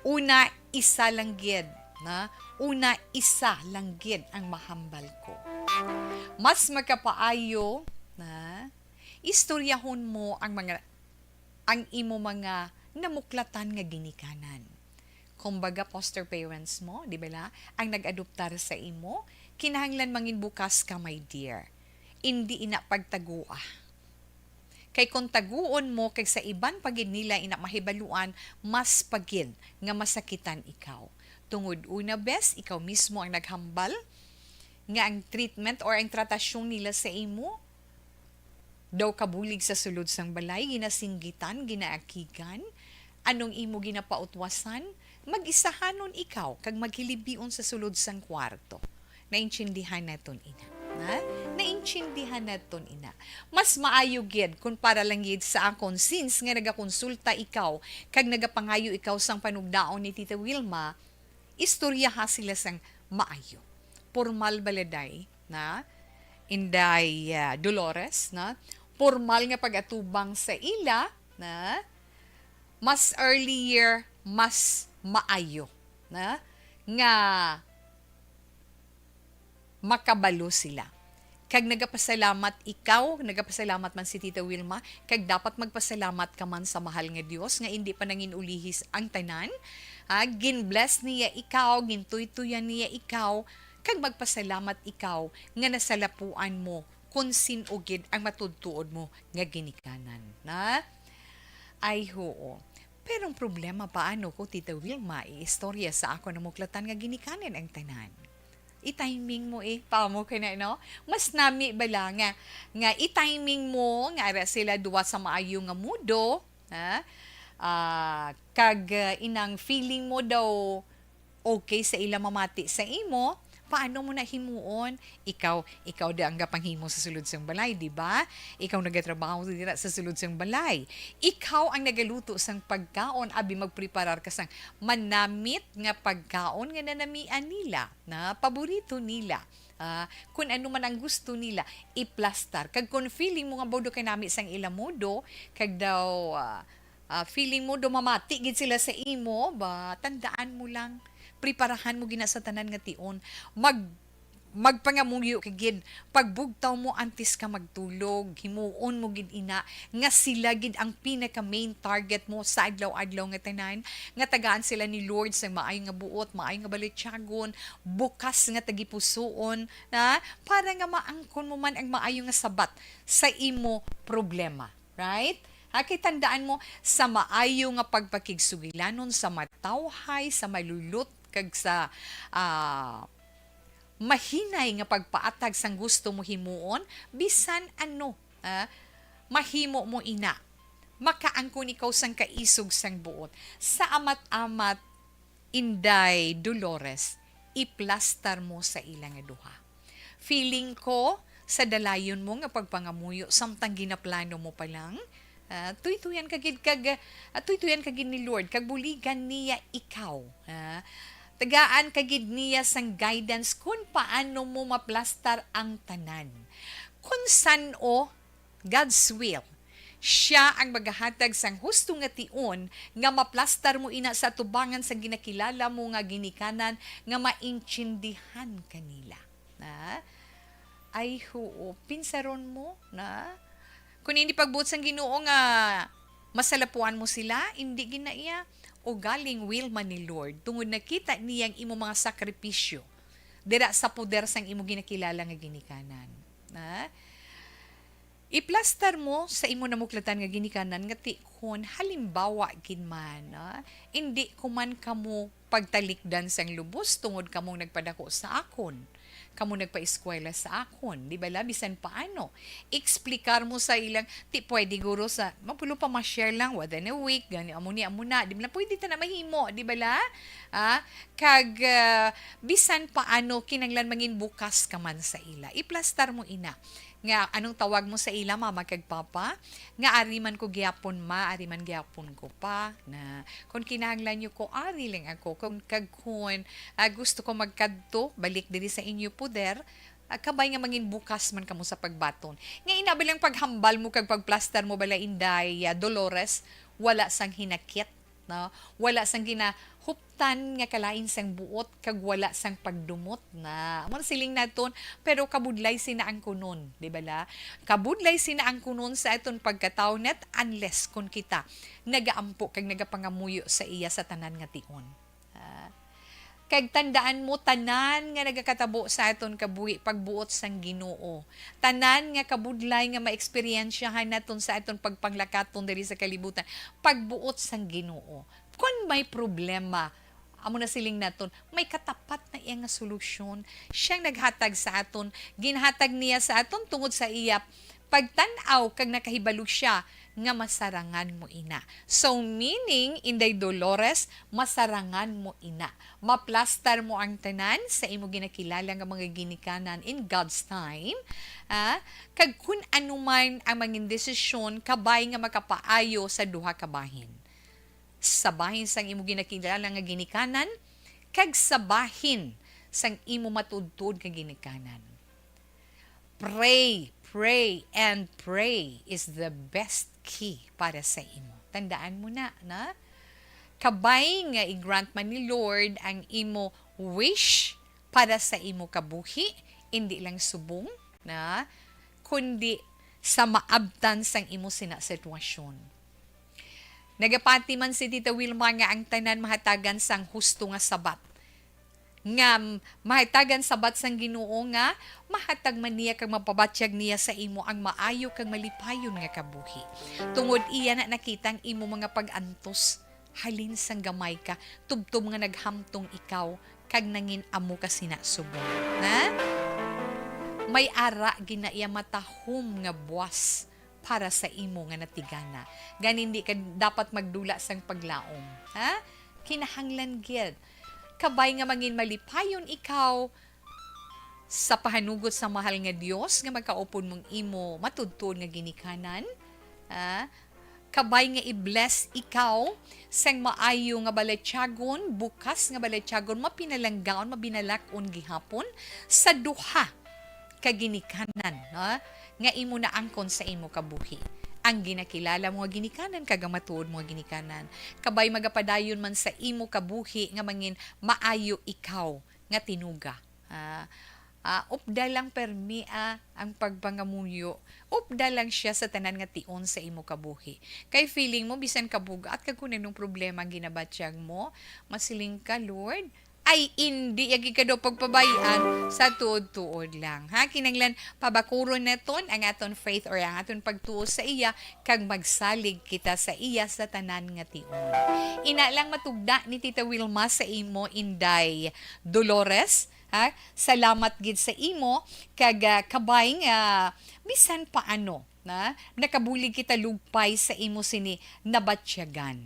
Una, isa lang gid, na? Una, isa lang gid ang mahambal ko. Mas makapaayo na istoryahon mo ang imo mga namuklatan nga ginikanan. Kumbaga, foster parents mo, di ba la? Ang nag-adoptar sa imo, kinahanglan mangin bukas ka, my dear. Hindi ina pagtagua. Kay kung taguon mo, kay sa iban pagid nila ina mahibaluan, mas pagid nga masakitan ikaw. Tungod una bes, ikaw mismo ang naghambal, nga ang treatment or ang tratasyon nila sa imo, daw kabulig sa sulod sang balay, ginasinggitan, ginaakigan, anong imo ginapautwasan, mag-isahanon ikaw, kag maghilibion sa sulod sang kwarto. Naintindihan naton ina. Na? Naintindihan naton ina. Mas maayo gid kung para lang gid sa akon, since nga nagakonsulta ikaw, kag nagapangayo ikaw sang panugdaon ni Tita Wilma, istoryaha sila sang maayo. Formal baladay, na? Inday Dolores, na? Formal nga pagatubang sa ila, na? Mas earlier, mas maayo, na? Nga makabalo sila. Kag nagapasalamat ikaw, nagapasalamat man si Tita Wilma, kag dapat magpasalamat ka man sa mahal nga Dios nga hindi pa nangin ulihis ang tanan. Gin-bless niya ikaw, gintuy-tuyan niya ikaw, kag magpasalamat ikaw nga nasalapuan mo kung sinugid ang matudtuod mo nga ginikanan. Na? Ay hoo. Pero ang problema paano ko, Tita Wilma, istorya sa ako na muklatan nga ginikanan ang tanan. I-timing mo paamo ka na, no? Mas nami bala nga i-timing mo, nga ara sila duwa sa maayo nga mudo, ha? Kag inang feeling mo daw okay sa ila mamati sa imo, paano mo na himuon? Ikaw da ang gapanghimo sa sulod sang balay, di ba? Ikaw nagatrabaho dira sa sulod sang balay. Ikaw ang nagaluto sang pagkaon, abi magpreparar ka sang manamit nga pagkaon nga nanamian nila, na paborito nila. Kung ano man ang gusto nila, iplastar. Kag kung feeling mo nga bodo kay nami sang ilamodo, kag daw feeling mo do mamati gid sila sa imo, ba tandaan mo lang, preparahan mo gina sa tanan nga tion, magpangamuyo kagid, pagbugtaw mo antes ka magtulog, himuon mo gid ina nga sila gid ang pinaka main target mo sa adlaw-adlaw nga tanan, nga tagaan sila ni Lord sa maayo nga buot, maayo nga balityagon, bukas nga tagipusoon, na para nga maangkon mo man ang maayo nga sabat sa imo problema, right? Kay tandaan mo, sa maayo nga pagpakigsugilanon, sa matawhay, sa malulot, kag sa mahinay nga pagpaatag sang gusto mo himuon, bisan ano, mahimo mo ina. Makaangkon ikaw sang kaisog sang buot. Sa amat-amat, Inday Dolores, iplastar mo sa ilang duha. Feeling ko, sa dalayon mo nga pagpangamuyo, samtang ginaplano mo pa lang, tuytuyan kagid ni Lord, kag buligan niya ikaw. Tagaan kagid niya sang guidance kung paano mo maplastar ang tanan. Kung san God's will, siya ang maghahatag sang husto nga tion nga maplastar mo ina sa tubangan sa ginakilala mo nga ginikanan nga maintindihan kanila. Ay hoo, pinsaron mo na kung hindi pagbuot sang Ginoo nga masalapuan mo sila, hindi ginaiya o galing will man ni Lord tungod nakita niyang imo mga sakripisyo dira sa poder sang imo ginakilala nga ginikanan. Iplastar mo sa imo namuklatan nga ginikanan nga tikon halimbawa gid man, hindi ko man kamo pagtalikdan sang lubos tungod kamo nagpadako sa akon. Kamo nagpa-eskwela sa akon, di ba la? Bisan paano? Eksplikar mo sa ilang, ti pwede guro sa, mapulo pa ma-share lang, within a week, gani, amo na, di ba la? Pwede ta na mahimo, di ba la? Bisan paano, kinanglan mangin bukas ka man sa ila. Iplastar mo ina. Nga anong tawag mo sa ila mama kag papa nga ariman ko gyapon ariman gyapon ko pa na kung kinahanglan niyo ko ari lang ako kung kagkon gusto ko magkadto balik diri sa inyo poder kabay nga mangin bukas man kamo sa pagbaton nga inabilang paghambal mo kag pagplaster mo bala inday Dolores wala sang hinakit no wala sang ginahuptan nga kalain sang buot kag wala sang pagdumot na mo siling naton pero kabudlay sina ang kunon di ba la kabudlay sina ang kunon sa aton pagkataw net unless kun kita nagaampo kag nagapangamuyo sa iya sa tanan nga tion kag tandaan mo tanan nga nagakatabo sa aton kabuhi pagbuot sang Ginoo. Tanan nga kabudlay nga maeksperiensyahan naton sa aton pagpanglakaton diri sa kalibutan pagbuot sang Ginoo. Kung may problema, amo na siling naton, may katapat na iya nga solusyon. Siyang naghatag sa aton, ginhatag niya sa aton tungod sa iya pagtan-aw kag nakahibalo siya nga masarangan mo ina. So meaning, Inday Dolores, masarangan mo ina. Maplastar mo ang tanan sa imo ginakilala nga mga ginikanan in God's time. Kag kun anuman ang mangin desisyon, kabay nga makapaayo sa duha ka bahin. Sa bahin sang imo ginakilala nga ginikanan, kag sa bahin sang imo matudtod nga ginikanan. Pray, and pray is the best key para sa imo. Tandaan mo na. Kabay nga i-grant man ni Lord ang imo wish para sa imo kabuhi, hindi lang subong, kundi sa maabtan sang imo sitwasyon. Nagapati man si Tita Wilma nga ang tanan mahatagan sang husto nga sabat. Nga mahatagan sabat sang Ginoo nga mahatag man niya kag mapabatyag niya sa imo ang maayo kag malipayon nga kabuhi. Tungod iya na nakitang imo mga pag-antos halin sang gamay ka tubtob nga naghamtong ikaw kag nangin amo ka sinasubong. May ara ginaiya matahom nga buwas para sa imo nga natigana. Ganin di ka dapat magdula sang paglaom. Kinahanglan gyud kabay nga mangin malipayon ikaw sa pahanugot sa mahal nga Dios nga magkaupon mong imo matudtod nga ginikanan. Kabay nga i-bless ikaw sang maayo nga balatyagon, bukas nga balatyagon, mapinalanggaon, mabinalakon gihapon sa duha ka ginikanan nga imo na angkon sa imo kabuhi. Ang ginakilala mo nga ginikanan kag matuod mo nga ginikanan. Kabay magapadayon man sa imo kabuhi nga mangin maayo ikaw nga tinuga. Upda lang permi ang pagpangamuyo. Upda lang siya sa tanan nga tion sa imo kabuhi. Kay feeling mo bisan kabuga at kag kuno nung problema ginabatyag mo, masiling ka Lord, ay hindi yagi ka daw pagpabayan sa tuod-tuod lang. Kinanglan pabakuron naton ang aton faith or ang aton pagtuo sa iya kag magsalig kita sa iya sa tanan nga tion. Ina lang matugda ni Tita Wilma sa imo Inday Dolores. Salamat gid sa imo kag kabay nga bisan paano nakabulig kita lugpay sa imo sini nabatyagan.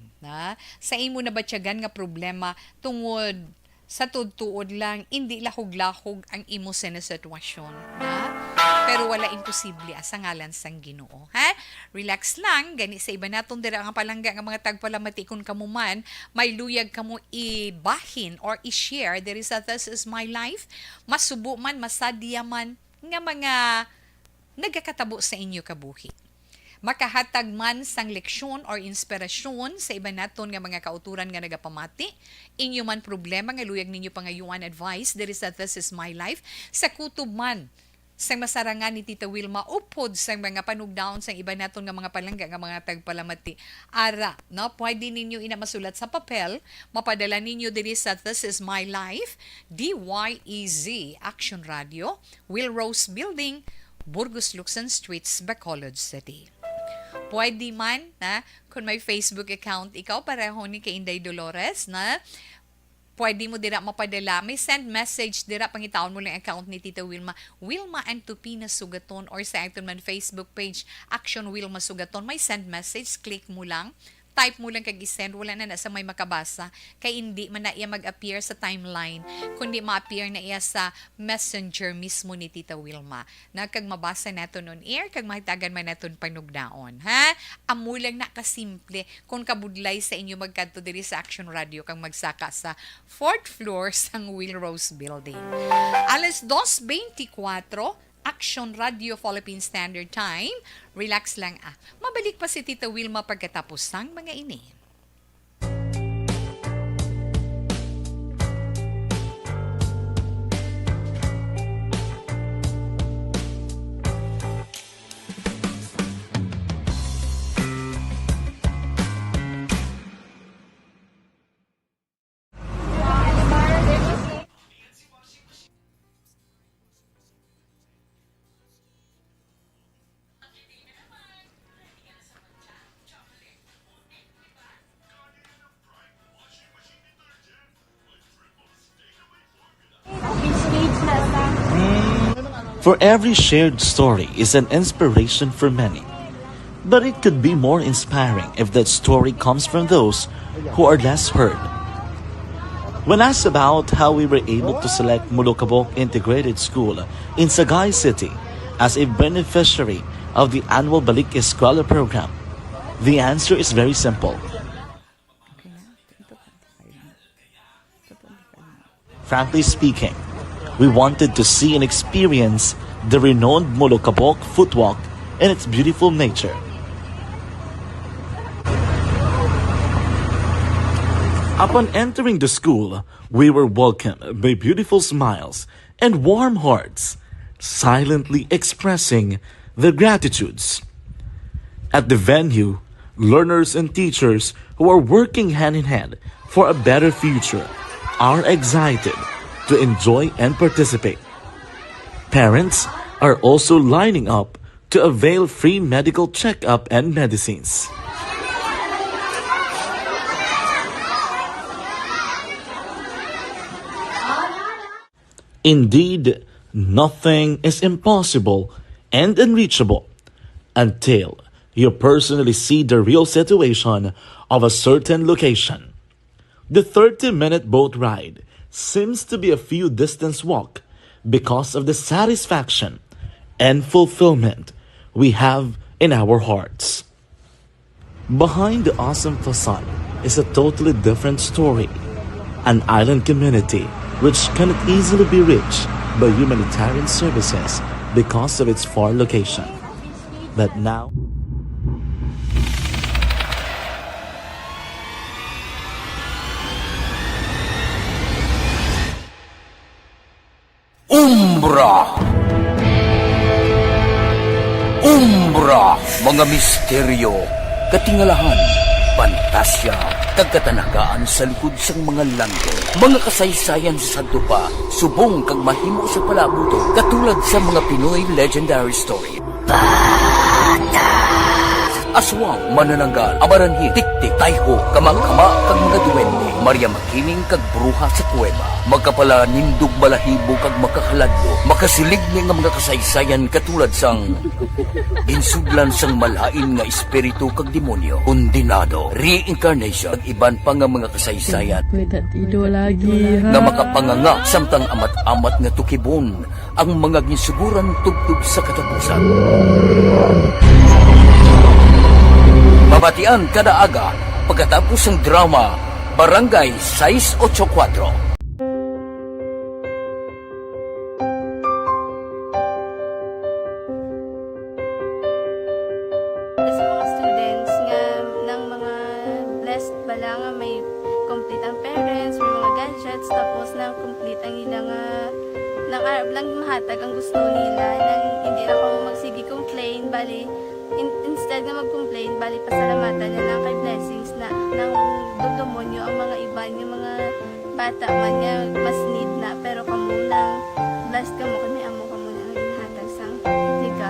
Sa imo nabatyagan nga problema tungod sa tudtuod lang, hindi lahog-lahog ang imo sa sitwasyon. Pero wala imposible sa ngalan sang Ginoo. Relax lang, gani sa iba naton dira ang palangga nga mga tagpalamati kung kamuman, may luyag kamo ibahin or i-share, there is a This Is My Life, masubo man, masadya man, nga mga nagakatabo sa inyo kabuhi. Makahatag man sang leksyon or inspirasyon sa iba naton nga mga kauturan nga nagapamati, inyo man problema nga luyag ninyo pangayuan advice, there is a This Is My Life, sa kutob man sang masarangan ni Tita Wilma upod sang mga panugdaon sang iba naton nga mga palangga nga mga tagpalamati. Pwede ninyo inamasulat sa papel, mapadala ninyo diri sa This Is My Life, DYEZ Action Radio, Will Rose Building, Burgos Luxon Streets, Bacolod City. Pwede man na kung may Facebook account ikaw pareho ni kay Inday Dolores na pwede mo dira mapadala. May send message dira pangitaon mo lang account ni Tita Wilma. Wilma and Tupina Sugaton or sa aton man Facebook page Action Wilma Sugaton. May send message, click mo lang. Type mo lang kag i-send, wala na sa may makabasa. Kay hindi man na iya mag-appear sa timeline, kundi ma-appear na iya sa messenger mismo ni Tita Wilma. Na kag mabasa naton on air, kag mahitagan man naton panugnaon. Ha? Amo lang na kasimple kung kabudlay sa inyo magkadto diri sa Action Radio kang magsaka sa 4th floor sang Will Rose Building. Alas 2:24, Action Radio Philippine Standard Time. Relax lang Mabalik pa si Tita Wilma pagkatapos ng mga ini. For every shared story is an inspiration for many. But it could be more inspiring if that story comes from those who are less heard. When asked about how we were able to select Mulukabok Integrated School in Sagay City as a beneficiary of the annual Balik Eskwela program, the answer is very simple. Frankly speaking, we wanted to see and experience the renowned Mulukabok footwalk and its beautiful nature. Upon entering the school, we were welcomed by beautiful smiles and warm hearts, silently expressing their gratitudes. At the venue, learners and teachers who are working hand in hand for a better future are excited to enjoy and participate. Parents are also lining up to avail free medical checkup and medicines. Indeed, nothing is impossible and unreachable until you personally see the real situation of a certain location. The 30-minute boat ride seems to be a few distance walk because of the satisfaction and fulfillment we have in our hearts. Behind the awesome facade is a totally different story. An island community which cannot easily be reached by humanitarian services because of its far location. But now, Umbra! Umbra! Mga misteryo, katingalahan, pantasya, kagkatanagaan sa likod sang mga langit. Mga kasaysayan sa dupa, subong kag mahimo sa palabuto, katulad sa mga Pinoy legendary story. Aswang, manananggal, abaranhi, tiktik, tayho, kamang-kama, kag mga duwende, Maria Makining kag bruha sa kuweba, magkapala nindog balahibo kag makakaladlo, makasilig ni nga mga kasaysayan katulad sang ginsudlan sang malain nga espiritu kag demonyo, kondinado, reincarnation, kag iban pa nga mga kasaysayan nga makapanganga samtang amat-amat nga tukibon ang mga ginsuguran tugtog sa katapusan. Mabatian kada aga pagkatapos ng drama Barangay 684. Sa mga students nga ng mga blessed bala nga may complete ang parents, may mga gadgets, tapos na complete ang ilang lang mahatag ang gusto nila nang hindi na ako magsigi complain, bali instead na mag-complain, bali pasalamatan niya lang kay blessings na nang demonyo ang mga iba niya mga bata man niya mas need na pero kamo lang blessed kamo kami amo kamo na ginhatag sang ligaw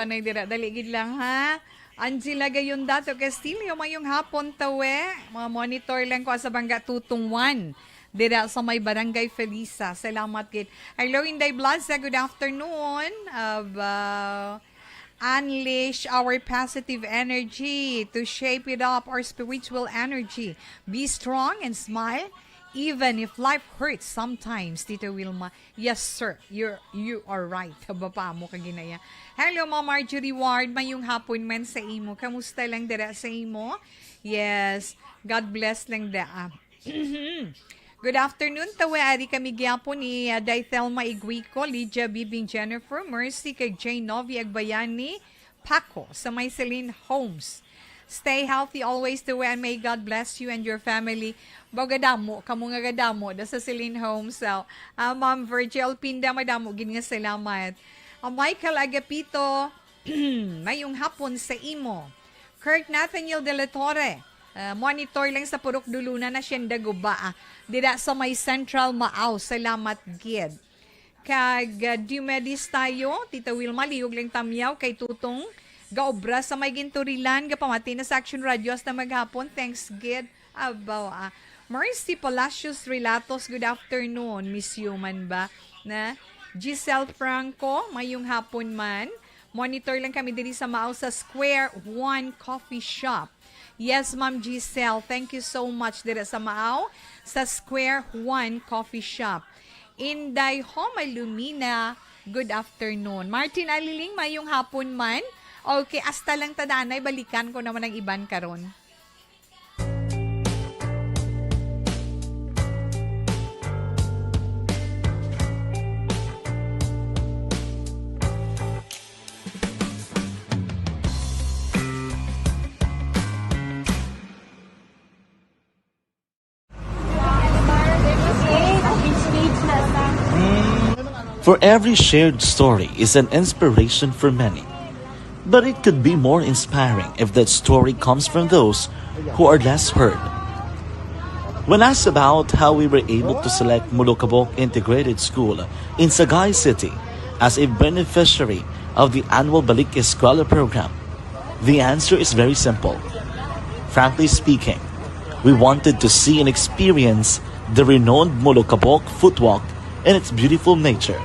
tanay dira. Daligid lang ha. Angela gayon dato Castillo, mayong hapon tawe. Mga monitor lang ko sa Bangga Tutungwan. Dira sa may Barangay Felisa. Salamat kid. Hello, Inday Blaza. Good afternoon. Unleash our positive energy to shape it up, our spiritual energy. Be strong and smile. Even if life hurts sometimes, Tito Wilma. Yes, sir. You are right. Baba mo kaginaya. Hello, Ma'am Marjorie Ward. Mayong hapon man sa imo. Kamusta lang dira sa imo? Yes. God bless lang da. Good afternoon. Tawe, ari kami gyapon ni Daithelma Iguico, Lydia Bibing Jennifer, Mercy kay Jane Novi Agbayani, Paco sa may Celine Homes. Stay healthy always, Tawe, and may God bless you and your family. Bagadamo, kamu nga gadamo, da sa Celine Homes. So, Ma'am Virgil Pinda, madamo, gin nga salamat. Michael Agapito, mayong hapon sa imo. Kurt Nathaniel De La Torre, monitor lang sa Purok Duluna na siyenda guba. Dira sa may Central Maaw. Salamat, gid. Kag Dumedis tayo, Tita Wilma, liyog lang tamyaw kay Tutong gaobra sa may Ginturilan, gapamati na sa Action Radios na maghapon. Thanks, gid. Abaw, Mercy Palacios Relatos, good afternoon. Miss Human ba? Na Giselle Franco, mayong hapon man. Monitor lang kami diri sa Maaw sa Square One Coffee Shop. Yes, Ma'am Giselle, thank you so much diri sa Maaw sa Square One Coffee Shop. Inday Homa Lumina, good afternoon. Martin Aliling, mayong hapon man. Okay, hasta lang tadanay, balikan ko naman ang iban karon. For every shared story is an inspiration for many. But it could be more inspiring if that story comes from those who are less heard. When asked about how we were able to select Mulukabok Integrated School in Sagay City as a beneficiary of the annual Balik Eskwela program, the answer is very simple. Frankly speaking, we wanted to see and experience the renowned Mulukabok footwalk in its beautiful nature.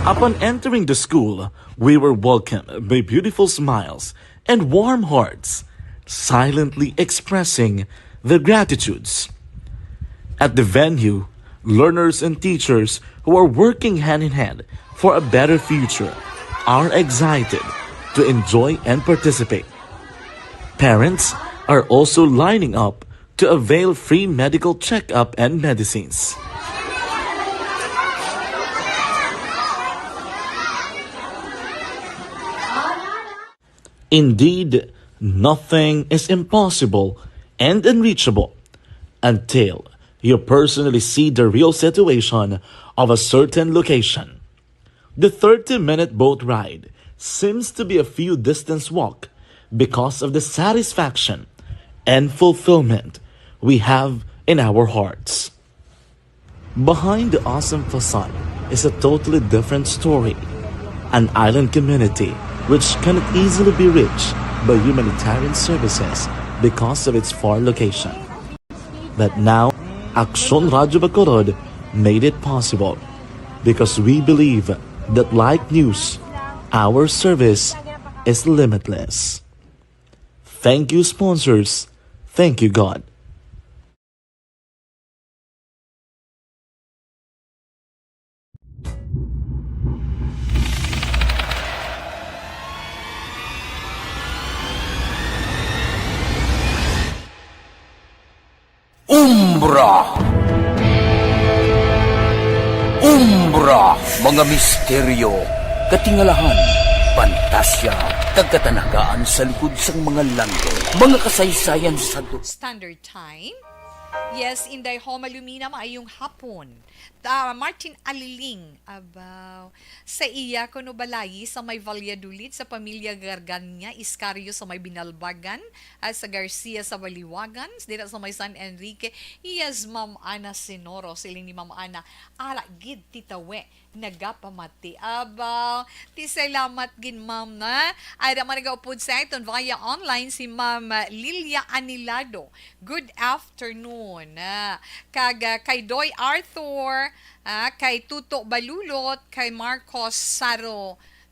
Upon entering the school, we were welcomed by beautiful smiles and warm hearts, silently expressing their gratitudes. At the venue, learners and teachers who are working hand in hand for a better future are excited to enjoy and participate. Parents are also lining up to avail free medical checkup and medicines. Indeed, nothing is impossible and unreachable until you personally see the real situation of a certain location. The 30-minute boat ride seems to be a few distance walk because of the satisfaction and fulfillment we have in our hearts. Behind the awesome facade is a totally different story, an island community which cannot easily be reached by humanitarian services because of its far location. But now, Aksyon Radyo Bacolod made it possible because we believe that like news, our service is limitless. Thank you, sponsors. Thank you, God. Umbra! Umbra! Mga misteryo, katingalahan, pantasya, kagkatanagaan sa likod sang mga langit, mga kasaysayan sa Standard Time, Yes, Inday Homa Lumina, maayong hapon. Martin Aliling, abaw. Sa iya ko no balayi sa may Valladolid, sa pamilya Garganya, Iscario sa may Binalbagan, at sa Garcia sa Baliwagan, dito sa may San Enrique. Yes, Ma'am Ana Sinoro, siling ni Ma'am Ana, ala gid titawe, nagapamati. Abaw, ti salamat gin Ma'am na. Ay naman nag-upod sa iton via online si Ma'am Lilia Anilado. Good afternoon. Kay Doy Arthur, kay Tuto Balulot, kay Marcos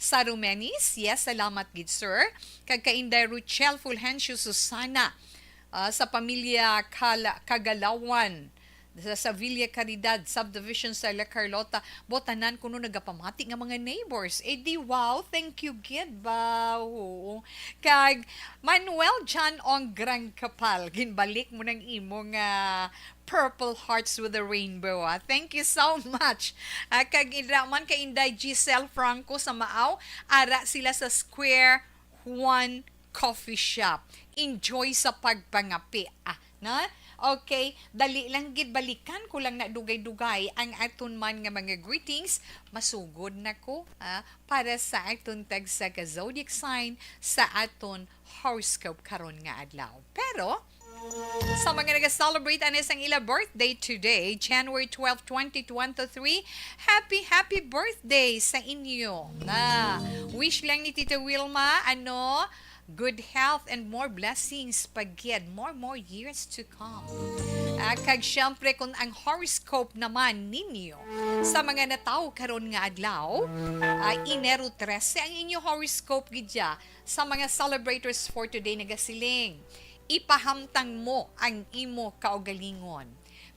Sarumenis, yes, salamat gid sir. Kay Inday Ruchel Fulgencio Susana, sa pamilya Kagalawan, sa Villa Caridad subdivision sa La Carlota, botanan kuno nagapamati nga mga neighbors. Di wow, thank you gid ba. Kag Manuel John Ong Gran Kapal, ginbalik mo ng imo nga Purple Hearts with a Rainbow. Thank you so much. Kag iraman kay Inday Giselle Franco sa Maaw, ara sila sa Square One Coffee Shop. Enjoy sa pagpangapi. Na? Okay, dali lang gid, balikan ko lang na dugay-dugay ang aton man nga mga greetings. Masugod na ko para sa aton tag sa zodiac sign sa aton horoscope karon nga adlaw. Pero sa mga nag-celebrate anis ang ila birthday today, January 12, 2023, happy birthday sa inyo. Wish lang ni Tita Wilma, good health and more blessings pagyan, more years to come. Kag syempre kung ang horoscope naman ninyo sa mga nataw karon nga adlaw, Enero 13 ang inyo horoscope gidya sa mga celebrators for today nagasiling. Ipahamtang mo ang imo kaugalingon.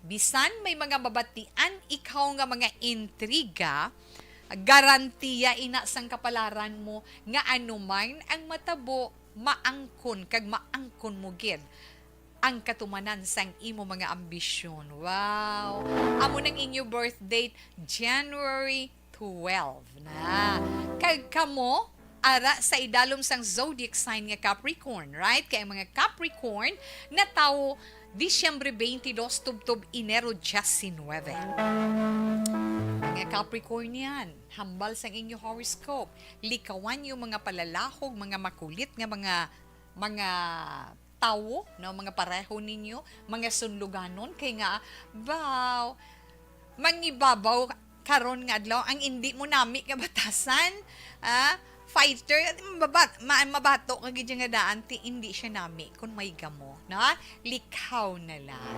Bisan may mga babatian ikaw nga mga intriga, garantiya ina sang kapalaran mo nga anuman ang matabo maangkon kag maangkon mo gid ang katumanan sang imo mga ambisyon. Wow. Amo nang inyo birth date January 12 na. Kag kamo ara sa idalom sang zodiac sign nga Capricorn, right? Kay ang mga Capricorn na tawo Disyembre 22 tubtob Enero 19. Mga Capricornian, hambal sang inyo horoscope. Likawan yung mga palalahog, mga makulit nga mga tao, no, mga pareho ninyo, mga sunluganon kay nga mangibabaw karon nga adlaw ang hindi mo nami nga batasan, fighter, mabato nga gid nga daan ti hindi siya nami kun may gamo, na likaw na lang.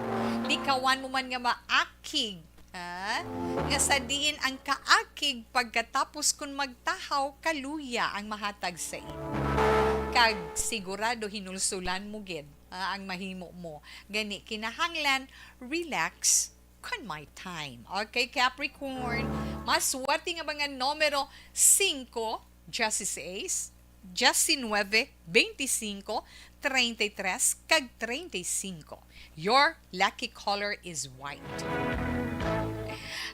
Likawan mo man nga maakig, nga sa diin ang kaakig pagkatapos kung magtahaw, kaluya ang mahatag sa inyo. Kag sigurado hinulsulan mo gid ang mahimo mo. Gani kinahanglan relax kun my time. Okay, Capricorn, maswerte nga mga numero 5, 16, 19, 25, 33, kag 35. Your lucky color is white.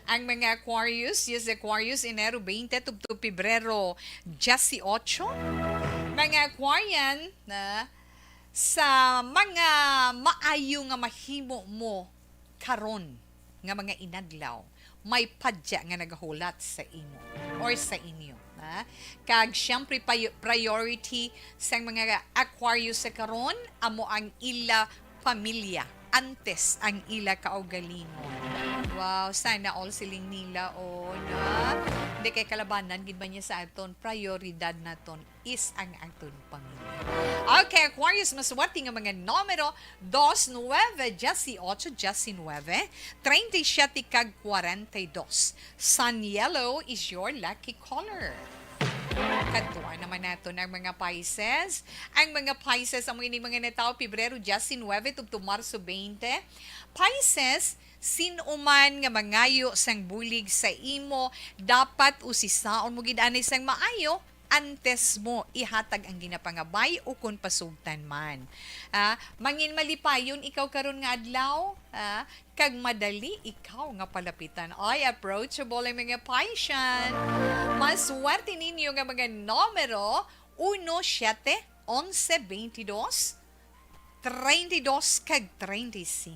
Ang mga Aquarius, yes, Aquarius, Enero 20, tubto Pebrero 18. Mga Aquarian na sa mga maayo nga mahimo mo karon nga mga inadlaw, may padya nga nagahulat sa imo or sa inyo. Kag syempre priority sa mga Aquarius sa karon, amo ang ila pamilya antes ang ila kaugalingon. Wow, sana all siling nila na hindi kay kalabanan gid ba niya sa aton prioridad naton is ang aton pamilya. Okay, Aquarius, maswerte nga mga numero 2, 9, 18, 19, 37 kag 42. Sun yellow is your lucky color. Katuan naman nato ng mga Pisces. Ang mga Pisces, ang mga nataw, Pebrero 19, tubto Marso 20. Pisces, sinuman nga mangayo sang bulig sa imo, dapat usisaon mo gid ani sang maayo, antes mo ihatag ang ginapangabay o kung pasugtan man. Mangin malipayon ikaw karon nga adlaw, kag madali ikaw nga palapitan. Ay, approachable ang mga Piscean. Maswerte ninyo nga mga numero 1, 7, 11, 22, 32 kag 35.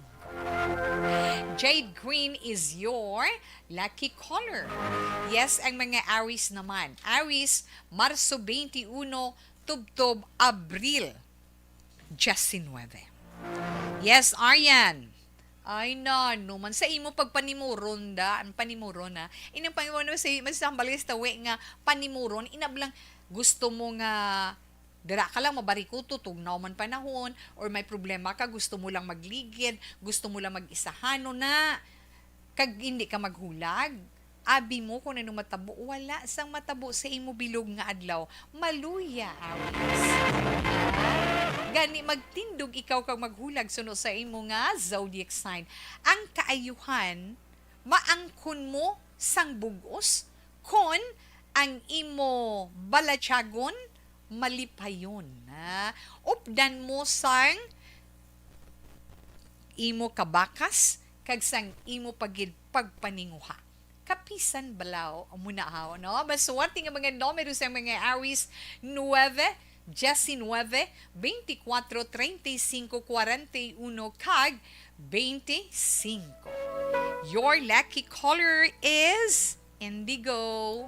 Jade green is your lucky color. Yes, ang mga Aries naman. Aries, Marso 21, tubtob, Abril 19. Yes, Aryan. Ay na, man sa imo pagpanimuron da, ang panimuron na. Inang pangimuron sa masambalis tawi nga panimuron, inablang gusto mo nga dira ka lang mabarikuto, tugnaw man panahon, or may problema ka, gusto mo lang magligid, gusto mo lang mag-isahano na, kag hindi ka maghulag, abi mo kung ano matabo, wala sang matabo sa imo bilog nga adlaw, maluya, Aries. Gani magtindog ikaw kag maghulag suno sa imo nga zodiac sign. Ang kaayuhan, maangkon mo sang bugos, kon ang imo balatyagon, malipayon. Updan mo sang imo kabakas, kag sang imo pagid pagpaninguha. Kapisan balaw, muna haw, no? Maswerte nga mga numero sa mga Aries, 9, 19, 24, 35, 41, kag 25. Your lucky color is indigo.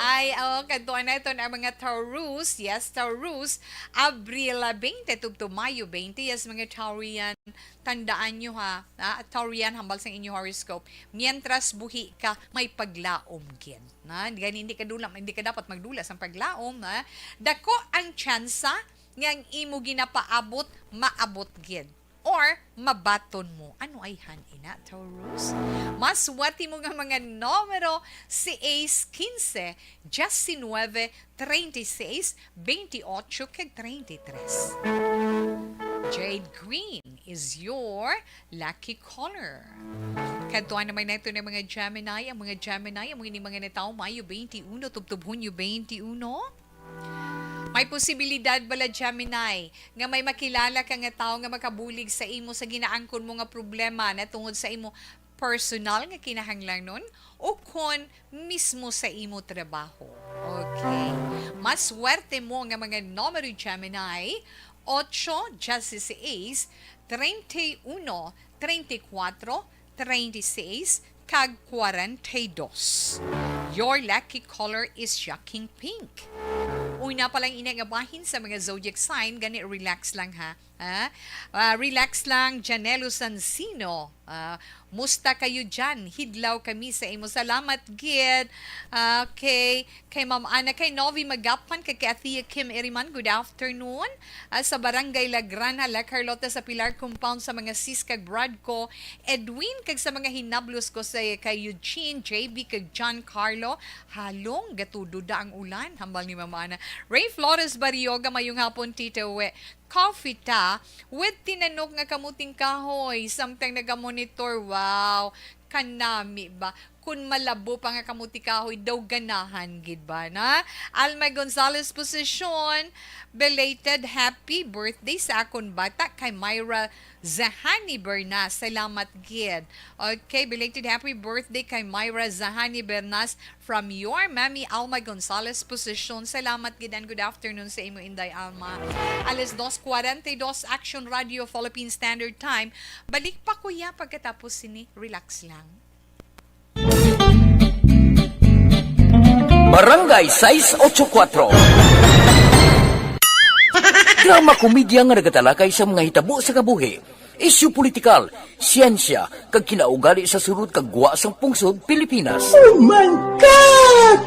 Ay, kantuan na ito na mga Taurus. Yes, Taurus. Abril 20, tubto Mayo 20. Yes, mga Taurian. Tandaan nyo ha. Taurian, hambal sa inyong horoscope. Mientras buhi ka, may paglaom gid. Hindi ka dapat magdulas ang paglaom. Dako ang tsansa nga ang imo ginapaabot, maabot gid. Or mabaton mo. Ano ay ina, Taurus? Maswati mo nga mga numero si Ace 15, 19, 36, 28, kag 33. Jade green is your lucky color. Kantuan naman na ito ng mga Gemini. Ang mga Gemini, ang mga natao, Mayo 21, tubtub Hunyo 21. May posibilidad bala, Gemini, nga may makilala ka nga tao nga makabulig sa imo sa ginaangkon mo nga problema na tungod sa imo personal nga kinahanglan nun o kon mismo sa imo trabaho. Okay. Mas swerte mo nga mga numero, Gemini, 8, 16, 31, 34, 36, kag 42. Your lucky color is shocking pink. Una pa lang inagabahin sa mga zodiac sign, gani relax lang ha. Relax lang, Janelo Sansino. Musta kayo dyan? Hidlaw kami sa imo. Salamat, Gid. Okay. Kay Ma'am Ana, kay Novi Magapan, kay Athea Kim Eriman, good afternoon. Sa Barangay Lagrana, La Carlota sa Pilar Compound, sa mga sis kag Brad ko. Edwin, kag sa mga hinablos ko sa kay Eugene, JB, kag John Carlo. Halong, gatududa ang ulan. Hambal ni Ma'am Ana. Ray Flores Barioga, mayong hapon, Tito We. Coffee ta with tinanok nga kamuting kahoy samtang nagamonitor. Wow, kanami ba? Kung malabo pa nga kamuti kahoy daw ganahan gid ba na? Alma Gonzalez Posisyon, belated happy birthday sa akon bata kay Myra Zahani Bernas. Salamat gid. Okay, belated happy birthday kay Myra Zahani Bernas from your Mami Alma Gonzalez Posisyon. Salamat gid and good afternoon sa imo, Inday Alma. Alas 2:42 Action Radio Philippine Standard Time. Balik pa kuya pagkatapos sini. Relax lang. Barangay 684. Drama komedya nga nagatalakay sa mga hitabo sa kabuhi, isyu politikal, siyensya, kag kinaugali sa surut kag guwa sang pungsod Pilipinas. Oh my God!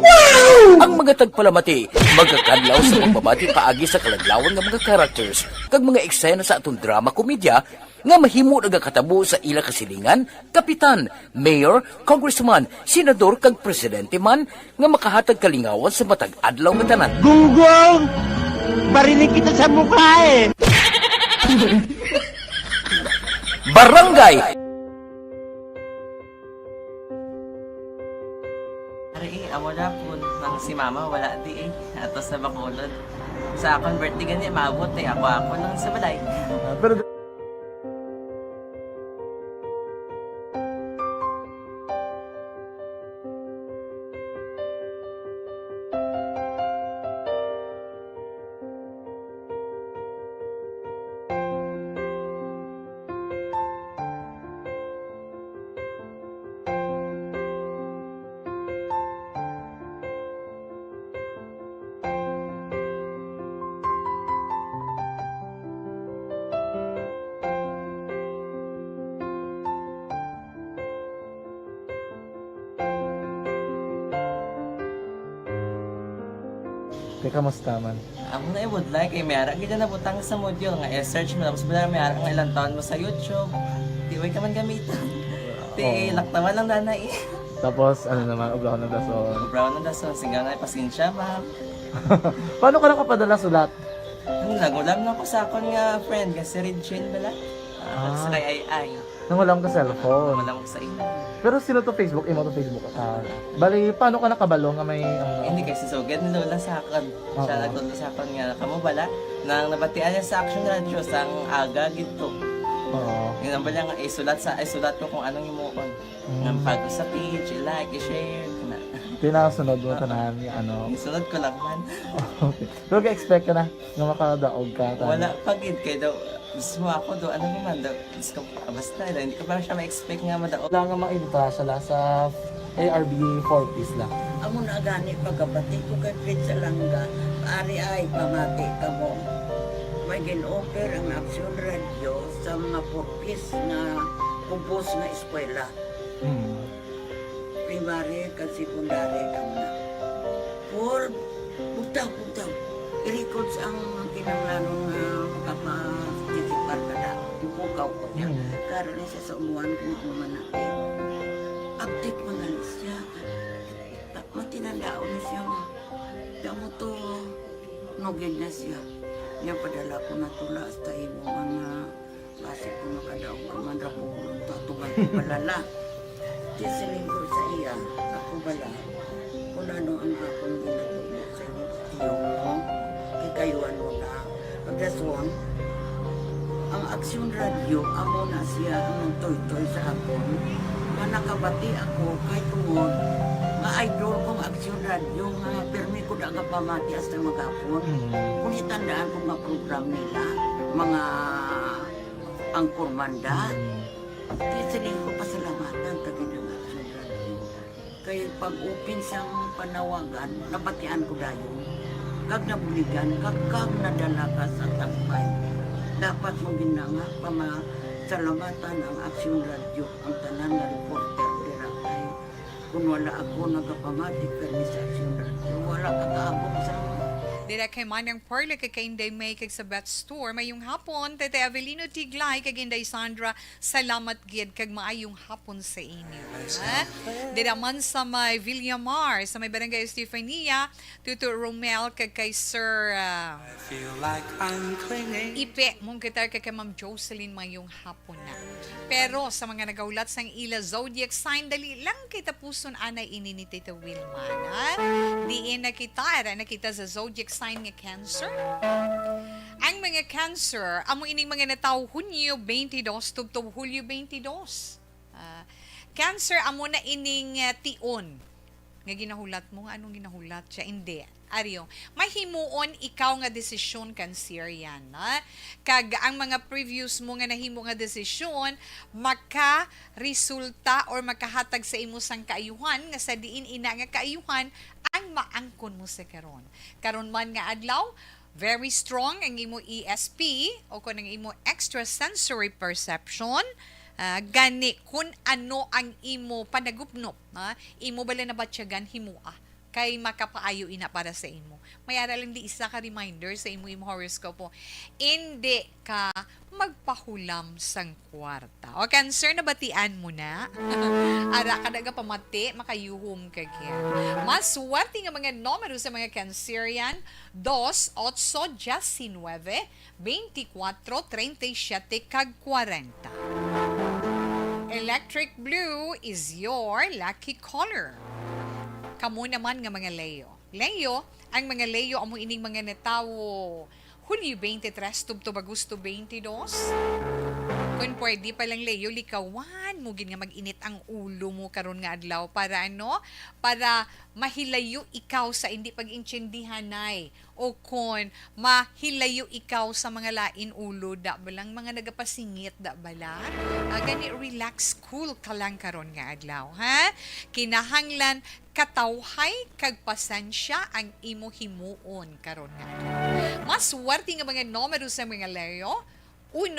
Wow! Ang mga tagpalamati, magkakadlaw sa pagbabati paagi sa kalaglawan ng mga characters kag mga eksena sa atong drama komedya nga mahimo nagakatabo sa ila kasilingan, kapitan, mayor, congressman, senador kag presidente man nga makahatag kalingawan sa matag adlaw nga tanan. Gunggong! Barinig kita sa mukha eh! Barangay! Ari, wala po. Nang si mama, wala di eh. Atos na bakulod. Sa akong birthday ganyan, maabot eh. Ako nang sa balay. Pero Di kamusta man? Ako na would like, may ara gid na butang sa module nga i-search mo tapos bala may ara nga ilang taon mo sa YouTube. Di way ka man gamitan. Di laktaman lang nanay. Tapos, ano naman, ublaw na dason. Brown na dason, singa na pasensya ma'am. Paano ka nakapadala sulat? Nagulam na ko sa akon nga friend, nga si Regine bala. Sa kay ay. Nangulam ka cellphone. Wala mo sa ina. Pero sino to Facebook? Imo to Facebook. Bali, paano ka nakabalo nga may... Hindi kasi sugad ni Lola sa akin. Siya nagtulong sa akin nga kamo bala nang nabatian niya sa Action Radio sang aga gito. Oo. Yun ang bala nga isulat ko kung anong imuon. Nang pag sa page, i-like, i-share. Pinasunod mo tanan yung ano. Isunod ko lang man. Okay. Pero ka-expect ka na nga makadaog ka. Wala pagid kay daw. Gusto mo ako do ano naman daw. Gusto ko basta hindi ko parang siya ma-expect nga madaog. Wala nga makinta siya sa ARB 4 piece lang. Amo na gani pagkabati ko kay Fritz Alanga, ari ay pamati ka mo. May gin-offer ang Action Radio sa mga purpose na kubos na eskwela. Primary ka secondary ka na. For bugtaw. I-record ang kinanglanong makapag-tisipar ka na. Ipukaw ko niya. Karoon niya sa umuan kung natin. Update mga siya. Matinandao na siya. Damo to, nugid na siya. Niya padala ko na tula hasta imo mga klase ko nakadaog ka man ra po tatugan ko balala. Tisiling ko sa iya, ako bala. Kung ano ang akong ginatulog sa inyo, tiyo mo, kikayuan mo na. Pagdason, ang Action Radio, amo na siya ang toy-toy sa akon. Manakabati ako kay tungod nga idol kong Action Radio nga permi ko na nga pamati hasta magapon. Kung itandaan ko nga program nila, mga angkormanda, tisiling ko pasalamatan tagin ng Action Radio. Kaya pag-open siyang panawagan, nabatian ko dayon. Kag nabuligan, kag nadala ka sa tampay. Dapat mo ginanga pamasalamatan ang Action Radio, ang tanan na reporter dira kay kung wala ako nagapamati permi sa Action Radio, wala ka kaabong sa Dira kay Manang Perla kay kainday may kag sa Bet Store mayong hapon Tete Avelino Tiglay kag Inday Sandra salamat gid kag maayong hapon sa inyo. Dira man sa may Villamar sa may Barangay Estefania Tuto Romel kag kay Sir Feel like I'm clinging. Ipe mong gitar kay Ma'am Jocelyn mayong hapon na. Pero sa mga nagaulat sang ila zodiac sign dali lang kita puson anay ini ni Tita Wilma na. Diin nakita sa zodiac sign nga Cancer. Ang mga Cancer, amo ining mga nataw Hunyo 22 tubtob Hulyo 22. Cancer, amo na ining tion. Nga ginahulat mo, anong ginahulat siya? Hindi. Ariyo, mahimuon ikaw nga desisyon Cancerian. Kag ang mga previous mo nga nahimo nga desisyon, maka-resulta or makahatag sa imo sang kaayuhan, nga sa diin ina nga kaayuhan, ang maangkon mo sa karon. Karon man nga adlaw, very strong ang imo ESP o kung ang imo extrasensory perception. Gani kung ano ang imo panagupnop. Imo bala na batyagan himua kay makapaayo ina para sa imo. Mayara lang di isa ka reminder sa imo horoscope. Hindi ka magpahulam sang kwarta. O Cancer, nabatian mo na. Ara ka naga pamati, makayuhom ka kaya. Mas swerte nga mga numero sa mga Cancerian, 2, 8, 19, 24, 37, kag 40. Electric blue is your lucky color. Kamu naman nga mga Leo. Leo, ang mga Leo amo ining mga natawo Hulyo 23 tubtob Agosto 22. Kung pwede pa lang Leo, likawan mo gin nga mag-init ang ulo mo karon nga adlaw para ano? Para mahilayo ikaw sa hindi pag-intsindihanay o kung mahilayo ikaw sa mga lain ulo da balang mga nagapasingit da bala. Gani relax, cool ka lang karon nga adlaw, ha? Kinahanglan katawhay kag pasensya ang imo himuon karon nga. Mas swerte nga mga numero sa mga Leo, 1,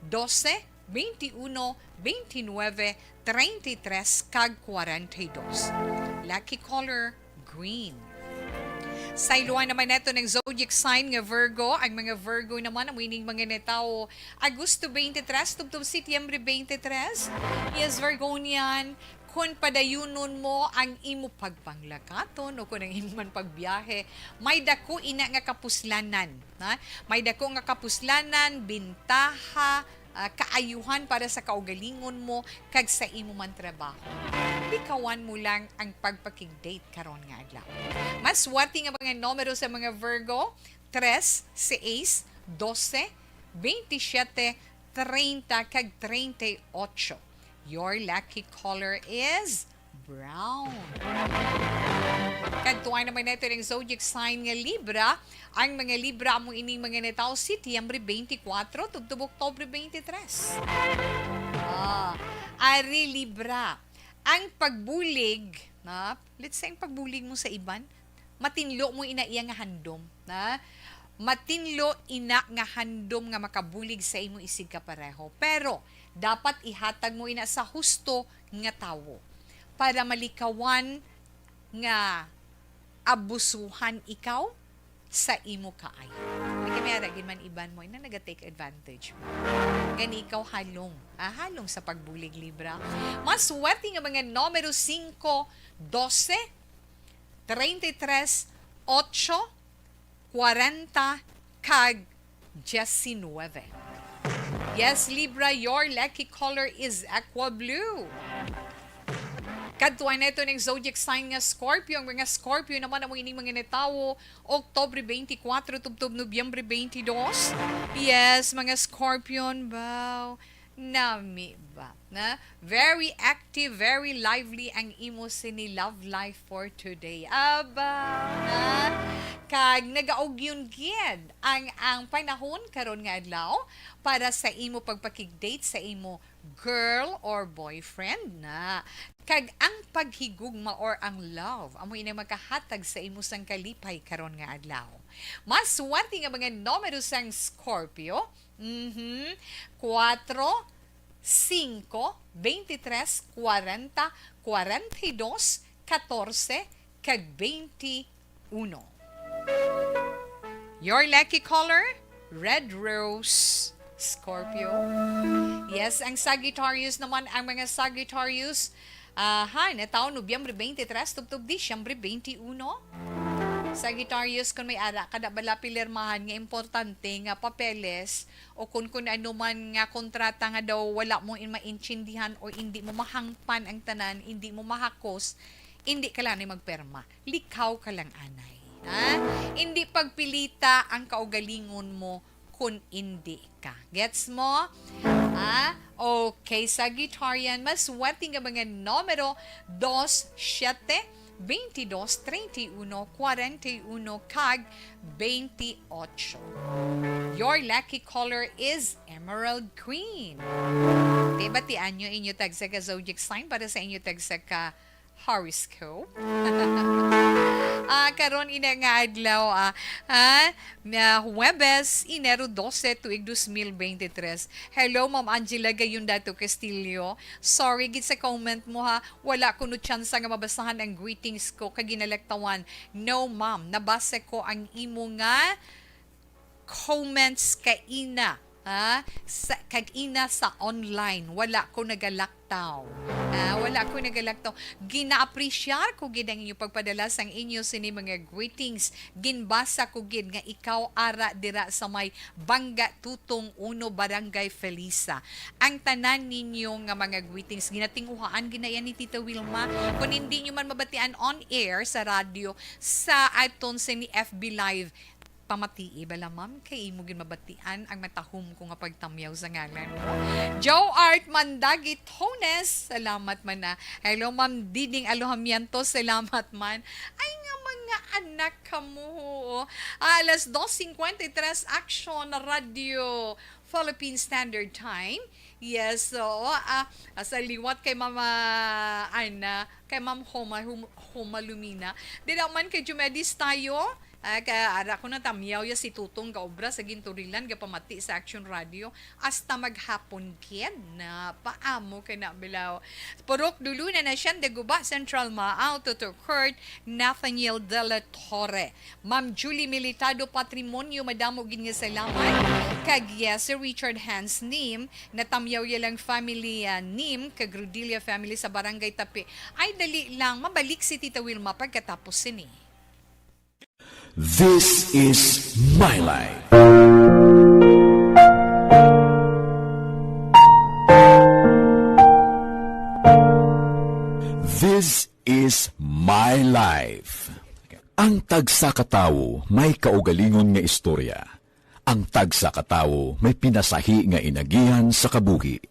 12, 21, 29, 33, kag 42. Lucky color, green. Sa iluan naman neto ng zodiac sign nga Virgo, ang mga Virgo naman ang winning mga netao Agosto 23 tubtob Setyembre 23. Yes, Virgonian, kung padayunon mo ang imo pagpanglakaton o kung ang imo man pagbiyahe, may dako ina nga kapuslanan. Ha? May dako nga kapuslanan, bintaha, kaayuhan para sa kaugalingon mo kag sa imo man trabaho. Ikawan mo lang ang pagpakig-date karon nga adlaw. Mas swerte nga mga numero sa mga Virgo, 3, 6, 12, 27, 30 kag 38. Your lucky color is brown. Kantuan naman nato ng zodiac sign nga Libra. Ang mga Libra mo ining mga netao Setyembre 24 tubtob Oktubre 23. Ari Libra. Ang pagbulig, let's say ang pagbulig mo sa iban, matinlo mo ina iya nga handom, matinlo ina nga handom nga makabulig sa imo isig ka pareho. Pero dapat ihatag mo ina sa husto nga tawo para malikawan nga abusuhan ikaw sa imo kaayo. Nagkamera man iban mo ina naga-take advantage mo. Gani ikaw halong. Halong sa pagbulig Libra. Mas swerte nga mga numero 5, 12, 33, 8, 40, kag 19. Yes, Libra, your lucky color is aqua blue. Kadtuan na ito ng zodiac sign nga Scorpio. Ang mga Scorpio naman ang ining mga netao Oktubre 24 tubtob Nobyembre 22. Yes, mga Scorpion, wow. Nami ba? Very active, very lively ang imo sini love life for today. Kag nagaog yun gid ang panahon karon nga adlaw para sa imo pagpakig-date sa imo girl or boyfriend na. Kag ang paghigugma or ang love amo ina makahatag sa imo sang kalipay karon nga adlaw. Mas swerte nga mga numero sang Scorpio. 4, 5, 23, 40, 42, 14, kag 21. Your lucky color? Red rose, Scorpio. Yes, ang Sagittarius naman, ang mga Sagittarius, taon Nobyembre 23, tubtob Disyembre 21. Sagittarius, kung may ara kada bala pilirmahan nga importante nga papeles o kung ano man nga kontrata nga daw wala mo maintindihan o hindi mo mahangpan ang tanan, hindi mo mahakos, hindi ka lang magperma. Likaw ka lang anay. Hindi pagpilita ang kaugalingon mo kung hindi ka. Gets mo? Okay, Sagittarian, mas swerte nga mga numero 2, 7, 22, 31, 41, kag 28. Your lucky color is emerald green. Diba tian nyo inyo tagsa ka zodiac sign para sa inyo tagsa ka horoscope? Karon ina nga adlaw Huwebes, Enero 12 tuig 2023. Hello, Ma'am Angela Gayon Dato Castillo. Sorry gid sa comment mo wala ko no chance nga mabasahan ang greetings ko kag ginalektawan. No, ma'am, nabasa ko ang imo nga comments kaina. Kag ina sa online, wala ko nagalaktaw. Gina-appreciate ko gid ang inyo pagpadala sang inyo sini mga greetings. Ginbasa ko gid nga ikaw ara dira sa may Bangga Tutong 1 Barangay Felisa. Ang tanan ninyo nga mga greetings ginatinguhaan ginayan ni Tita Wilma. Kung hindi nyo man mabatian on air sa radyo sa aton sini FB Live, pamatii bala ma'am kay imo gid mabatian ang matahom ko nga pagtamyaw sa ngalan mo. Joe Art Mandagit Hones, salamat man na. Hello ma'am Diding Alohamiento, salamat man. Ay nga mga anak kamo. Alas 2:53 Action Radio Philippine Standard Time. Yes, so sa liwat kay Mama Ana, kay Ma'am Homa Lumina. Di naman kay Jumedis tayo. Ara ko na tamyaw ya si Tutong kaobra sa ginturilan pamati sa Action Radio hasta maghapon kid na paamo kay na bilaw. Purok dulo na siyan de guba Central Maaw to Court Nathaniel de la Torre. Ma'am Julie Militado Patrimonio madamo gid nga salamat kag Sir Richard Hans Nim na tamyaw ya lang family Nim kag Rudilia family sa Barangay Tapi. Ay dali lang mabalik si Tita Wilma pagkatapos sini. This is my life. This is my life. Ang tagsa katawo may kaugalingon nga istorya. Ang tagsa katawo may pinasahi nga inagihan sa kabuhi.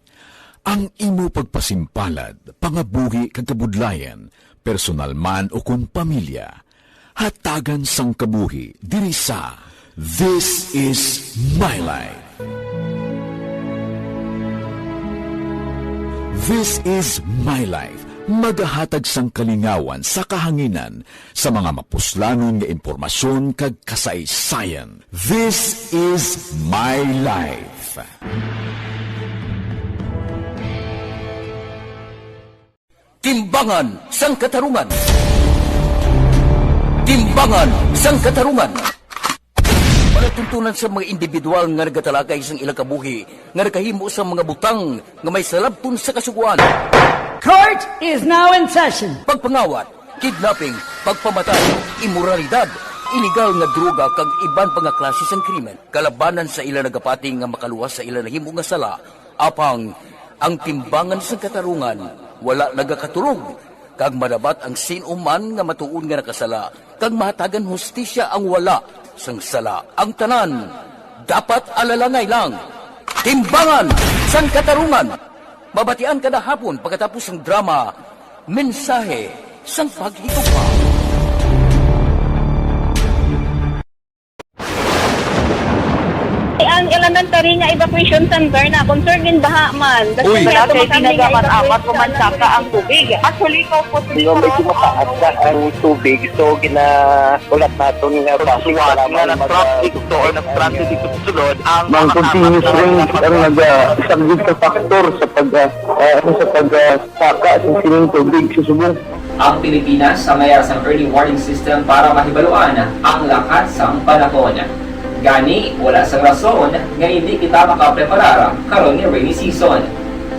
Ang imo pagpasimpalad, pangabuhi kag kabudlayan, personal man o kun pamilya, hatagan sang kabuhi diri sa This is my life. This is my life. Magahatag sang kalingawan sa kahanginan sa mga mapuslanon nga impormasyon kag kasaysayan. This is my life. Timbangan sang katarungan. Timbangan sang katarungan. Palatuntunan sa mga individual nga nagatalakay sang ilang kabuhi nga nakahimo sa mga butang nga may salabton sa kasuguan. Court is now in session. Pagpangawat, kidnapping, pagpamatay, imoralidad, iligal nga droga kag iban pa nga klase sang krimen. Kalabanan sa ilang nagapati nga makaluwas sa ilang nahimo nga sala, apang ang timbangan sang katarungan wala nagakaturog. Kag madabat ang sinuman nga matuon nga nakasala, kag mahatagan hustisya ang wala sang sala. Ang tanan, dapat alalangay lang. Timbangan sang katarungan. Mabatian kada hapon pagkatapos ng drama, mensahe sang paghigugma. Ang elementary nga evacuation center na concern din baha man. Uy, dati pinagamat-amat kumansaka ang tubig. Actually, ko po Yung medyo mataas na ang tubig, so ginaulat natin nga pasiwala nga nag-traffic to or nag-transit dito sa sulod. Ang continuous range ang nag-isagid ka factor sa pagsaka sa sining tubig sa subong. Ang Pilipinas sa mayroon sa early warning system para mahibaluan ang lakas ng panahon. Gani, wala sa rason nga hindi kita makapreparar karon ni rainy season.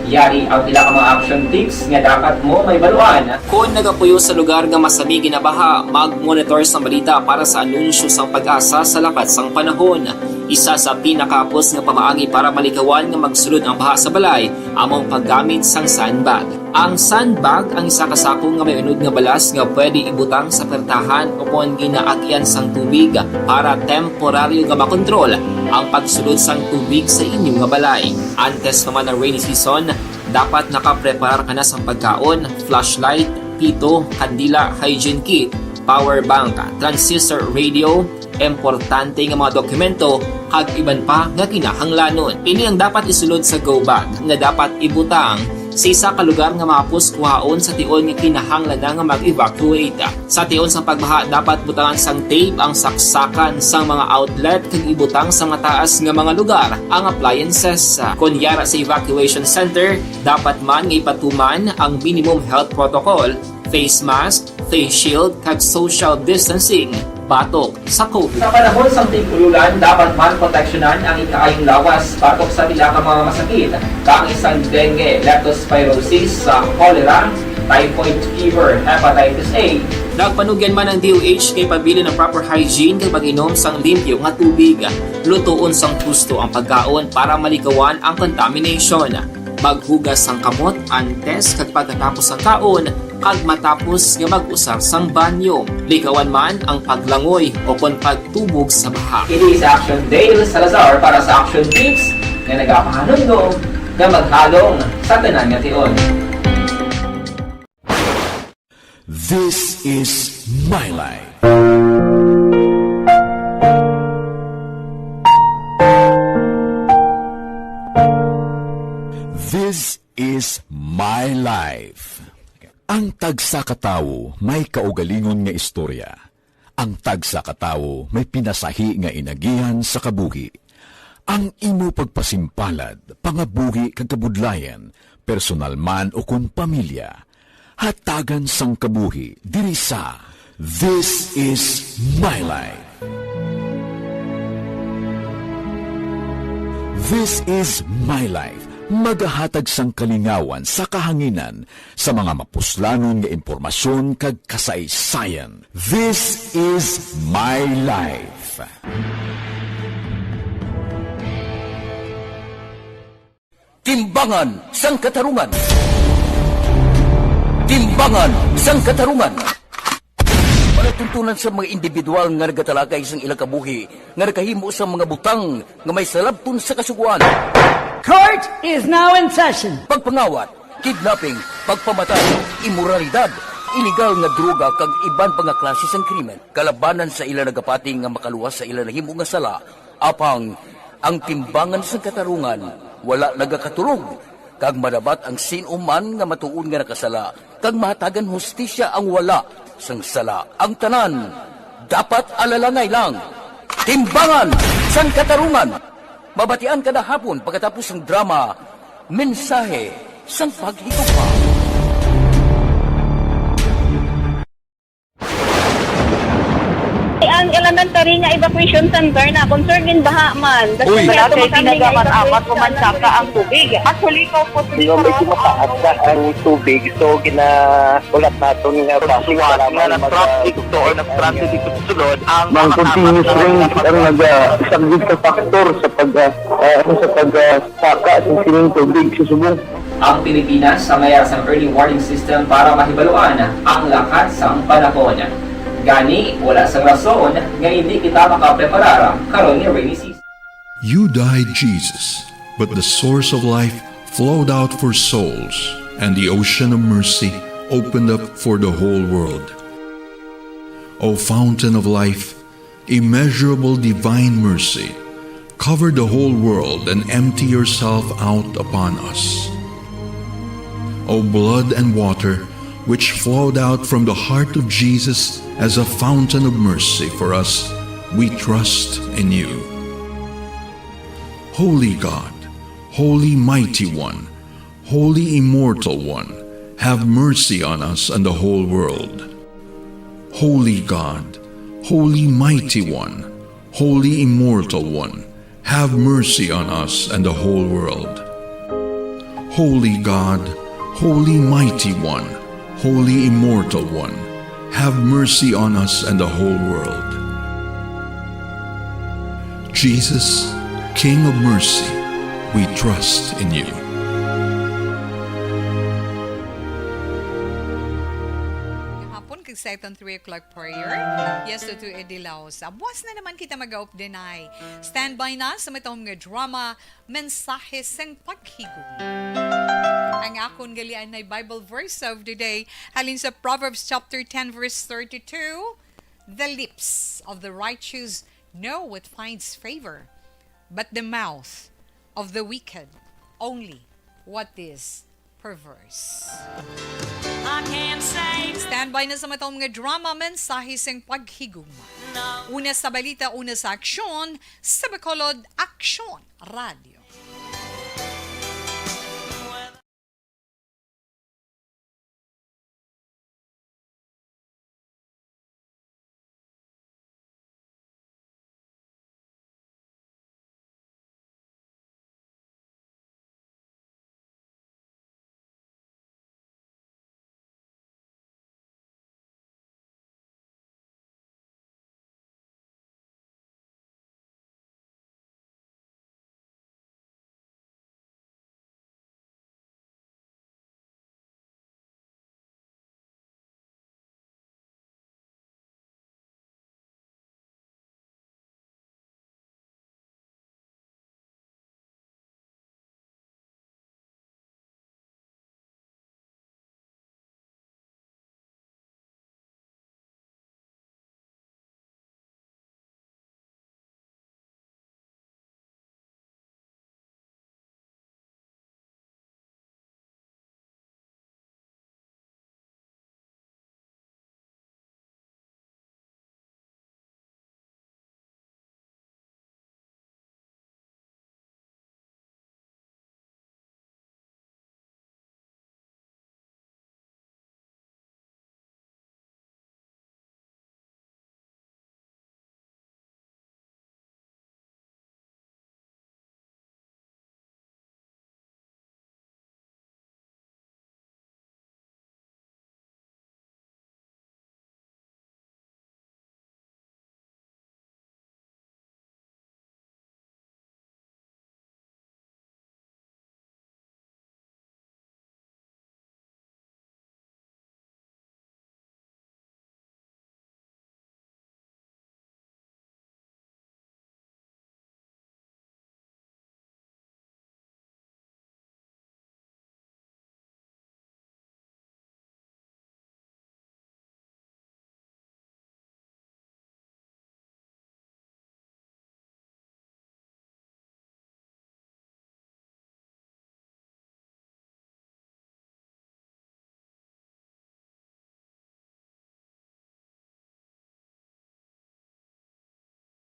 Yari ang pila ka mga action tips nga dapat mo may baluan. Kung nagapuyo sa lugar nga masami ginabaha, mag-monitor sa balita para sa anunsyo sang pag-asa sa lakas sang panahon. Isa sa pinakapos nga pamaagi para malikawan nga magsulod ang baha sa balay, among paggamit sang sandbag. Ang sandbag ang isa kasako nga may unod nga balas nga pwede ibutang sa pertahan upon ginaagyan sang tubig para temporaryo nga makontrol ang pagsulod sang tubig sa inyong nga balay. Antes naman ng rainy season, dapat nakapreparar ka na sa pagkaon, flashlight, pito, kandila, hygiene kit, power bank, transistor radio, importante nga mga dokumento kag iban pa nga kinahanglanon. Ini ang dapat isulod sa go bag nga dapat ibutang sa isa ka lugar nga mapus kuhaon sa tion nga kinahanglan nga mag-evacuate. Sa tion sa pagbaha dapat butangan sang tape ang saksakan sang mga outlet kag ibutang sa mataas nga mga lugar ang appliances. Kunyara sa evacuation center, dapat man nga ipatuman ang minimum health protocol, face mask, face shield kag social distancing batok sa COVID. Sa panahon sa tigululan, dapat man proteksyonan ang ikaayong lawas batok sa pila ka mga masakit. Kang isang dengue, leptospirosis, cholera, typhoid fever, hepatitis A. Nagpanugyan man ang DOH kay pabili ng proper hygiene kay pag-inom sang limpyo nga tubig. Lutuon sang gusto ang pagkaon para malikawan ang contamination. Maghugas sang kamot antes kag pagkatapos sang kaon kag matapos nga mag-usar sang banyo. Likawan man ang paglangoy o kon pagtubog sa baha. It is Action Dale Salazar para sa Action Tips nga nagapahanundong nga maghalong sa tanan nga tion. This is my life. This is my life. Ang tagsa katawo may kaugalingon nga istorya. Ang tagsa katawo may pinasahi nga inagihan sa kabuhi. Ang imo pagpasimpalad, pangabuhi kag kabudlayan, personal man o kun pamilya, hatagan sang kabuhi diri sa This is My Life. This is My Life. Magahatag sang kalingawan sa kahanginan sa mga mapuslanon nga impormasyon kag kasaysayan. This is My Life. Timbangan sang katarungan. Timbangan sang katarungan. Palatuntunan sa mga individual nga nagatalakay sang ilang kabuhi, nga nakahimo sa mga butang nga may salabton sa kasuguan. Court is now in session. Pagpangawat, kidnapping, pagpamatay, imoralidad, illegal nga droga kag iban pa nga klase sang krimen. Kalabanan sa ilang nagapati nga makaluwas sa ilang nahimo nga sala, apang ang timbangan sang katarungan wala nagakaturog. Kag madabat ang sinuman nga matuon nga nakasala, kag mahatagan hustisya ang wala sang sala. Ang tanan, dapat alalangay lang. Timbangan sang katarungan. Mabatian kada hapon pagkatapos ng drama, mensahe sang paghigugma. Ang elementary nga evacuation center na concern din baha man. Uy, Kasi pinagamat-amat kumansaka ang tubig. Actually, ko po Yung medyo mataas na ang tubig, so ulat natin nga pasiwat nga na-trap dito or na-stranded dito sa sulod ang mga continuous rains ang nagsaglit ka factor sa pagsaka sa sining tubig sa subong. Ang Pilipinas sa mayroon sa early warning system para mahibaluan ang lakas ng panahon. Gani, wala sang rason nga hindi kita makapreparara karon ni rainy season. You died, Jesus, but the source of life flowed out for souls, and the ocean of mercy opened up for the whole world. O fountain of life, immeasurable divine mercy, cover the whole world and empty yourself out upon us. O blood and water, which flowed out from the heart of Jesus as a fountain of mercy for us, we trust in you. Holy God, Holy Mighty One, Holy Immortal One, have mercy on us and the whole world. Holy God, Holy Mighty One, Holy Immortal One, have mercy on us and the whole world. Holy God, Holy Mighty One, Holy Immortal One, have mercy on us and the whole world. Jesus, King of mercy, we trust in you. Hapon kag sa itong 3 o'clock prayer. Yes, to Edilaw. Sa buwas na naman kita mag-aop denay. Standby na sa matong nga drama, mensahe sang paghigog. Ang akong galian na Bible verse of the day halin sa Proverbs chapter 10 verse 32. The lips of the righteous know what finds favor, but the mouth of the wicked only what is perverse. Standby na sa matong mga drama, mensahe sang paghigugma. Una sa balita, una sa aksyon, sa Bacolod Aksyon Radio.